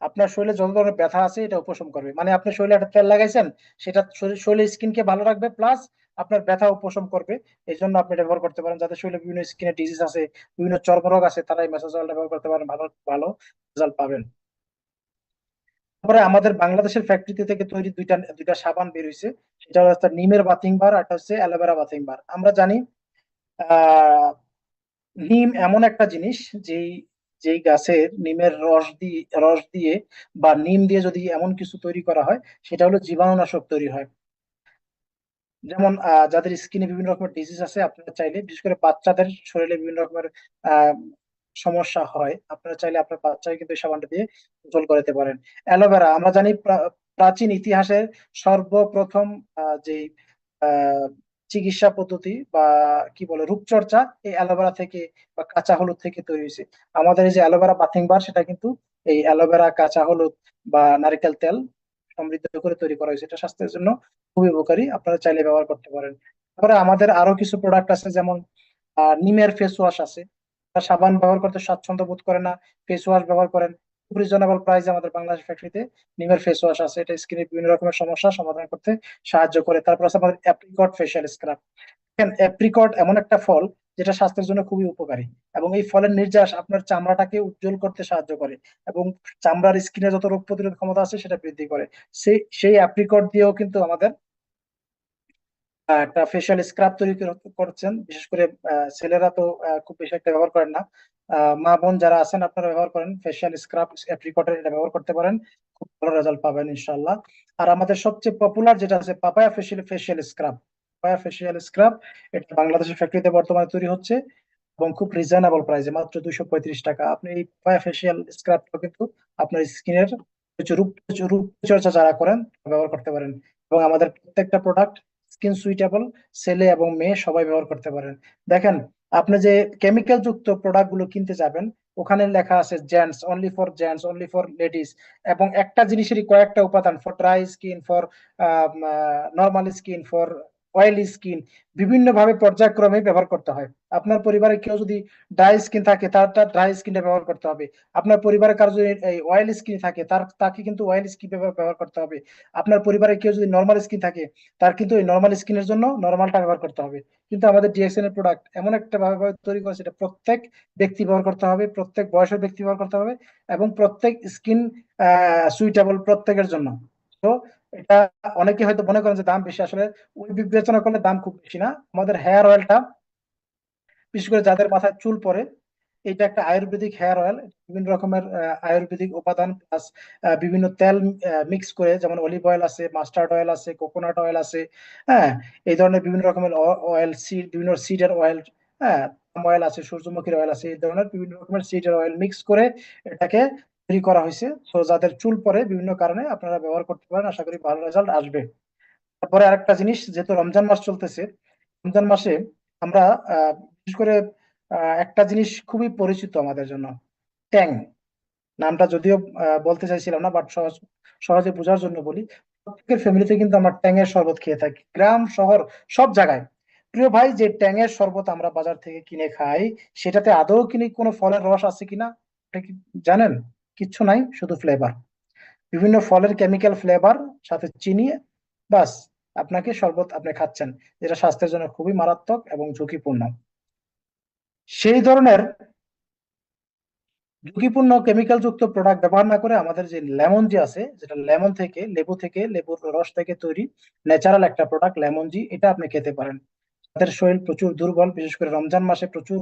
আপনার শরীরে যত ধরনের ব্যথা আছে এটা উপশম করবে। মানে আপনি শরীরে একটা তেল লাগাইছেন, সেটা শরীরের স্কিনকে ভালো রাখবে, প্লাস আপনার ব্যথা উপশম করবে। এই জন্য আপনি এটা ব্যবহার করতে পারেন। যাদের শরীরে বিভিন্ন স্কিনের ডিজিজ আছে, বিভিন্ন চর্মরোগ আছে, তারা এই ম্যাসাজ অয়েলটা ব্যবহার করতে পারেন, ভালো ভালো রেজাল্ট পাবেন। তারপরে আমাদের বাংলাদেশের ফ্যাক্টরিতে থেকে তৈরি দুইটা দুইটা সাবান বের হয়েছে। সেটা হচ্ছে নিমের বাথিং বার, আর একটা হচ্ছে অ্যালোভেরা বাথিং বার। আমরা জানি আহ নিম এমন একটা জিনিস, যেই যেই গাছের নিমের রস দিয়ে বা নিম দিয়ে যদি এমন কিছু তৈরি করা হয়, সেটা হলো জীবাণুনাশক তৈরি হয়। যেমন যাদের স্কিনে বিভিন্ন রকমের ডিজিজ আছে, আপনারা চাইলে, বিশেষ করে বাচ্চাদের শরীরে বিভিন্ন রকমের আহ সমস্যা হয়, আপনারা চাইলে আপনার বাচ্চাকে কিন্তু এই সাবানটা দিয়ে গোসল করাতে পারেন। অ্যালোভেরা, আমরা জানি প্রাচীন ইতিহাসে সর্বপ্রথম যে আহ চিকিৎসা পদ্ধতি বা কি বলে রূপচর্চা, এই অ্যালোভেরা থেকে বা কাঁচা হলুদ থেকে তৈরি হয়েছে। আমাদের এই যে অ্যালোভেরা বাথিং বার, সেটা কিন্তু এই অ্যালোভেরা, কাঁচা হলুদ বা নারকেল তেল সমৃদ্ধ করে তৈরি করা হয়েছে। এটা স্বাস্থ্যের জন্য খুবই উপকারী, আপনারা চাইলে ব্যবহার করতে পারেন। তারপরে আমাদের আরো কিছু প্রোডাক্ট আছে, যেমন নিমের ফেস ওয়াশ আছে। যারা সাবান ব্যবহার করতে স্বাচ্ছন্দ্য বোধ করে না, ফেস ওয়াশ ব্যবহার করেন। খুব রিজনেবল প্রাইসে আমাদের বাংলাদেশ ফ্যাক্টরিতে নিমের ফেস ওয়াশ আছে, এটা স্কিনের বিভিন্ন রকমের সমস্যা সমাধান করতে সাহায্য করে। তারপর আছে আমাদের অ্যাপ্রিকট ফেশিয়াল স্ক্রাব। অ্যাপ্রিকট এমন একটা ফল যেটা স্বাস্থ্যের জন্য খুবই উপকারী, এবং এই ফলের নির্যাস আপনার চামড়াটাকে উজ্জ্বল করতে সাহায্য করে, এবং চামড়ার স্কিনে যত রোগ প্রতিরোধ ক্ষমতা আছে সেটা বৃদ্ধি করে। সেই অ্যাপ্রিকট দিয়েও কিন্তু আমাদের একটা ফেশিয়াল স্ক্রাব তৈরি করছেন। বিশেষ করে ছেলেরা তো খুব বেশি একটা ব্যবহার করেন না। মা বোন যারা আছেন আপনারা ব্যবহার করেন ফেশিয়াল স্ক্রাব অ্যাপ্রিকটের, এটা ব্যবহার করতে পারেন, খুব ভালো রেজাল্ট পাবেন ইনশাল্লাহ। আর আমাদের সবচেয়ে পপুলার যেটা আছে papaya facial facial scrub. Papaya facial scrub, এটা বাংলাদেশের ফ্যাক্টরিতে বর্তমানে তৈরি হচ্ছে, এবং খুব রিজনেবল প্রাইসে, মাত্র 235 টাকা। আপনি এই পাপায়া ফেশিয়াল স্ক্রাবটা কিন্তু আপনার স্কিনের রূপ চর্চা যারা করেন ব্যবহার করতে পারেন। এবং আমাদের প্রত্যেকটা প্রোডাক্ট স্কিন সুইটেবল, ছেলে এবং মেয়ে সবাই ব্যবহার করতে পারেন। দেখেন, আপনি যে কেমিক্যাল যুক্ত প্রোডাক্ট গুলো কিনতে যাবেন, ওখানে লেখা আছে gents only, for gents only, for ladies, এবং একটা জিনিসেরই কয়েকটা উপাদান, for dry skin, for normal skin, for oily skin, বিভিন্ন ভাবে পর্যায়ক্রমে ব্যবহার করতে হয়। আপনার পরিবারে কেউ যদি ড্রাই স্কিন থাকে, তার ড্রাই স্কিনটা ব্যবহার করতে হবে। আপনার পরিবারে কারো যদি অয়েল স্কিন থাকে, তাকে কিন্তু অয়েল স্কিন ব্যবহার করতে হবে। আপনার পরিবারে কেউ যদি নর্মাল স্কিন থাকে, তার কিন্তু ওই নর্মাল স্কিনের জন্য নর্মালটা ব্যবহার করতে হবে। কিন্তু আমাদের ডিএক্সএন এর প্রোডাক্ট এমন একটা ভাবে তৈরি করেছে, এটা প্রত্যেক ব্যক্তি ব্যবহার করতে হবে, প্রত্যেক বয়সের ব্যক্তি ব্যবহার করতে হবে, এবং প্রত্যেক স্কিন সুইটেবল প্রত্যেকের জন্য। তো এটা, অনেকে হয়তো মনে করেন যে দাম বেশি, আসলে ওই বিবেচনা করলে দাম খুব বেশি না। আমাদের হেয়ার অয়েলটা, বিশেষ করে যাদের মাথায় চুল পড়ে, এটা একটা আয়ুর্বেদিক হেয়ার অয়েল। বিভিন্ন রকমের আয়ুর্বেদিক উপাদান প্লাস বিভিন্ন তেল মিক্স করে, যেমন অলিভ অয়েল আছে, মাস্টার্ড অয়েল আছে, কোকোনাট অয়েল আছে, হ্যাঁ, এই ধরনের বিভিন্ন রকমের অয়েল, সিড, বিভিন্ন সিডের অয়েল, হ্যাঁ, পাম অয়েল আছে, সূর্যমুখীর অয়েল আছে, এই ধরনের বিভিন্ন রকমের সিডের অয়েল মিক্স করে এটাকে তৈরি করা হয়েছে। তো যাদের চুল পড়ে বিভিন্ন কারণে আপনারা ব্যবহার করতে পারেন, আশা করি ভালো রেজাল্ট আসবে। তারপরে আরেকটা জিনিস, যেহেতু রমজান মাস চলতেছে, রমজান মাসে আমরা বিশেষ করে একটা জিনিস খুবই পরিচিত আমাদের জন্য, ট্যাং। নামটা যদিও বলতে চাইছিলাম না, বাট সহজে বোঝার জন্য বলি। প্রত্যেকের ফ্যামিলিতে কিন্তু আমরা ট্যাঙের শরবত খেয়ে থাকি, গ্রাম শহর সব জায়গায়। প্রিয় ভাই, যে ট্যাঙের শরবত আমরা বাজার থেকে কিনে খাই, সেটাতে আদৌ কিনে কোনো ফলের রস আছে কিনা এটা কি জানেন? কিচ্ছু নাই, শুধু ফ্লেভার, বিভিন্ন ফলের কেমিক্যাল ফ্লেভার, সাথে চিনি, বাস। আপনাকে শরবত আপনি খাচ্ছেন, যেটা স্বাস্থ্যের জন্য খুবই মারাত্মক এবং ঝুঁকিপূর্ণ। সেই ধরনের ঝুঁকিপূর্ণ কেমিক্যাল যুক্ত প্রোডাক্ট ব্যবহার না করে আমাদের যে লেমন জি আছে, যেটা লেমন থেকে, লেবুর রস থেকে তৈরি ন্যাচারাল একটা প্রোডাক্ট লেমন জি, এটা আপনি খেতে পারেন। তাদের শরীর প্রচুর দুর্বল, বিশেষ করে রমজান মাসে প্রচুর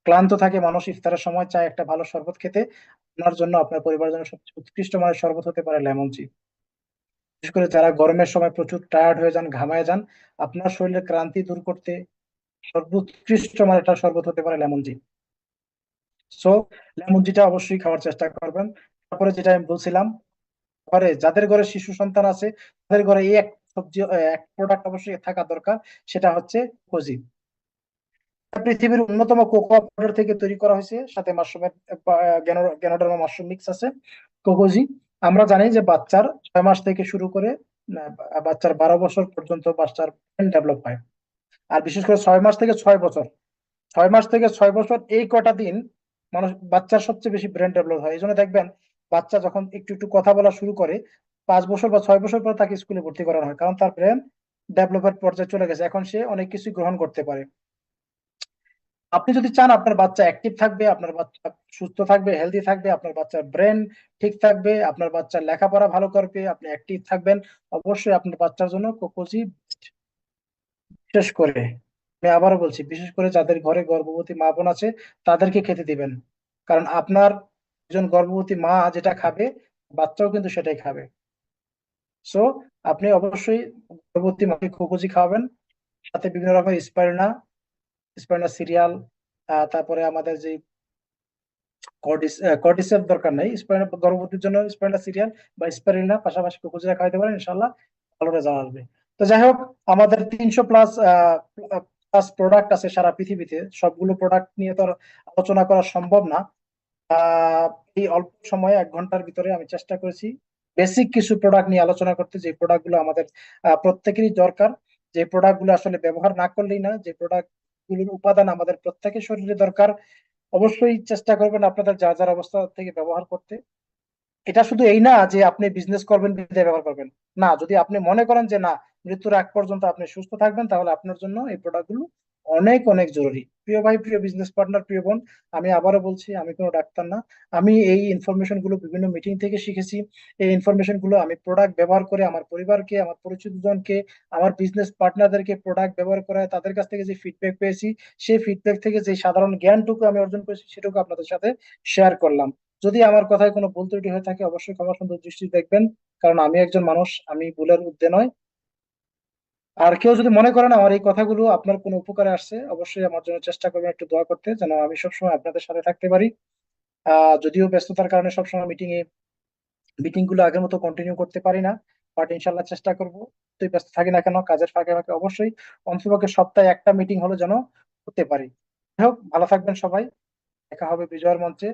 ক্লান্ত থাকে মানুষ, ইফতারের সময় চায় একটা ভালো শরবত খেতে। আপনার জন্য, আপনার পরিবারের জন্য সবচেয়ে উৎকৃষ্ট মানের শরবত হতে পারে লেমন জি। বিশেষ করে যারা গরমের সময় প্রচুর টায়ার্ড হয়ে যান, ঘামায় যান, আপনার শরীরের ক্লান্তি দূর করতে সর্বোৎকৃষ্ট মানের একটা শরবত হতে পারে লেমন জি। সো লেমন জিটা অবশ্যই খাওয়ার চেষ্টা করবেন। তারপরে যেটা আমি বলছিলাম, ঘরে যাদের ঘরে শিশু সন্তান আছে, তাদের ঘরে এই এক সবজি, এক প্রোডাক্ট অবশ্যই থাকা দরকার, সেটা হচ্ছে কোকোজি। পৃথিবীর অন্যতম কোকোয়া পাউডার থেকে তৈরি করা হয়েছে, সাথে মাশরুমের গ্যানোডার্মা মাশরুম মিক্স আছে। কোকোজি, আমরা জানি যে বাচ্চার 6 মাস থেকে শুরু করে বাচ্চার 12 বছর পর্যন্ত বাচ্চার ব্রেন ডেভেলপ হয়। আর বিশেষ করে 6 মাস থেকে 6 বছর, 6 মাস থেকে 6 বছর এই কটা দিন মানুষ, বাচ্চার সবচেয়ে বেশি ব্রেন ডেভেলপ হয়। এই জন্য দেখবেন বাচ্চা যখন একটু একটু কথা বলা শুরু করে, 5 বছর বা 6 বছর পর তাকে স্কুলে ভর্তি করানো হয়, কারণ তার ব্রেন ডেভেলপের পর্যায়ে চলে গেছে, এখন সে অনেক কিছু গ্রহণ করতে পারে। আপনি যদি চান আপনার বাচ্চা অ্যাক্টিভ থাকবে, আপনার বাচ্চা সুস্থ থাকবে, হেলদি থাকবে, আপনার বাচ্চার ব্রেন ঠিক থাকবে, আপনার বাচ্চা লেখাপড়া ভালো করবে, আপনি অ্যাক্টিভ থাকবেন, অবশ্যই আপনার বাচ্চার জন্য কোকোজি। বিশেষ করে, আমি আবারও বলছি, বিশেষ করে যাদের ঘরে গর্ভবতী মা বোন আছে, তাদেরকে খেতে দিবেন। কারণ আপনার একজন গর্ভবতী মা যেটা খাবে, বাচ্চাও কিন্তু সেটাই খাবে। সো আপনি অবশ্যই গর্ভবতী মাকে খোকোজি খাওয়াবেন, সাথে বিভিন্ন রকমের স্পাইরুনা, সিরিয়াল, তারপরে আমাদের যে কর্ডিসের দরকার নাই, গর্ভবতীর জন্য স্পাইরুনা সিরিয়াল বা স্পাইরুনা পাশাপাশি খোকোজিরা খাওয়াইতে পারেন, ইনশাল্লাহ ভালো রেজাল্ট আসবে। তো যাই হোক, আমাদের 300 প্লাস প্রোডাক্ট আছে সারা পৃথিবীতে, সবগুলো প্রোডাক্ট নিয়ে তো আর আলোচনা করা সম্ভব না। আহ এই অল্প সময়ে 1 ঘন্টার ভিতরে আমি চেষ্টা করেছি বেসিক কিছু প্রোডাক্ট নিয়ে আলোচনা করতে, যে প্রোডাক্ট গুলো আমাদের প্রত্যেকেরই দরকার, যে প্রোডাক্ট গুলো আসলে ব্যবহার না করলেই না, যে প্রোডাক্ট গুলোর উপাদান আমাদের প্রত্যেকের শরীরে দরকার। অবশ্যই চেষ্টা করবেন আপনাদের যার যার অবস্থা থেকে ব্যবহার করতে। এটা শুধু এই না যে আপনি বিজনেস করবেন বিধায় ব্যবহার করবেন, না, যদি আপনি মনে করেন যে না, মৃত্যুর আগ পর্যন্ত আপনি সুস্থ থাকবেন, তাহলে আপনার জন্য এই প্রোডাক্ট গুলো অনেক অনেক জরুরি। প্রিয় ভাই, প্রিয় বিজনেস পার্টনার, প্রিয় বোন, আমি আবারও বলছি, আমি কোনো ডাক্তার না। আমি এই ইনফরমেশন গুলো বিভিন্ন মিটিং থেকে শিখেছি। এই ইনফরমেশন গুলো আমি প্রোডাক্ট ব্যবহার করে আমার পরিবারকে, আমার পরিচিত জনকে, আমার বিজনেস পার্টনারদেরকে প্রোডাক্ট ব্যবহার করে তাদের কাছ থেকে যে ফিডব্যাক পেয়েছি, সেই ফিডব্যাক থেকে যে সাধারণ জ্ঞানটুকু আমি অর্জন করেছি, সেটুকু আপনাদের সাথে শেয়ার করলাম। যদি আমার কথায় কোনো ভুল ত্রুটি হয়ে থাকে, অবশ্যই ক্ষমা সুন্দর দৃষ্টি দেখবেন, কারণ আমি একজন মানুষ, আমি ভুলের ঊর্ধ্বে নয়। আর কেউ যদি মনে করেন আমার এই কথাগুলো আপনার কোনো উপকারে আসছে, অবশ্যই আমার জন্য চেষ্টা করবেন একটু দোয়া করতে, যেন আমি সবসময় আপনাদের সাথে থাকতে পারি। যদিও ব্যস্ততার কারণে সবসময় মিটিং গুলো আগের মতো কন্টিনিউ করতে পারি না, বাট ইনশাল্লাহ চেষ্টা করবো। তুই ব্যস্ত থাকি না কেন, কাজের ফাঁকে ফাঁকে অবশ্যই অন্ততপক্ষে সপ্তাহে একটা মিটিং হলো যেন করতে পারি। যাই হোক, ভালো থাকবেন সবাই, দেখা হবে বিজয়ের মঞ্চে।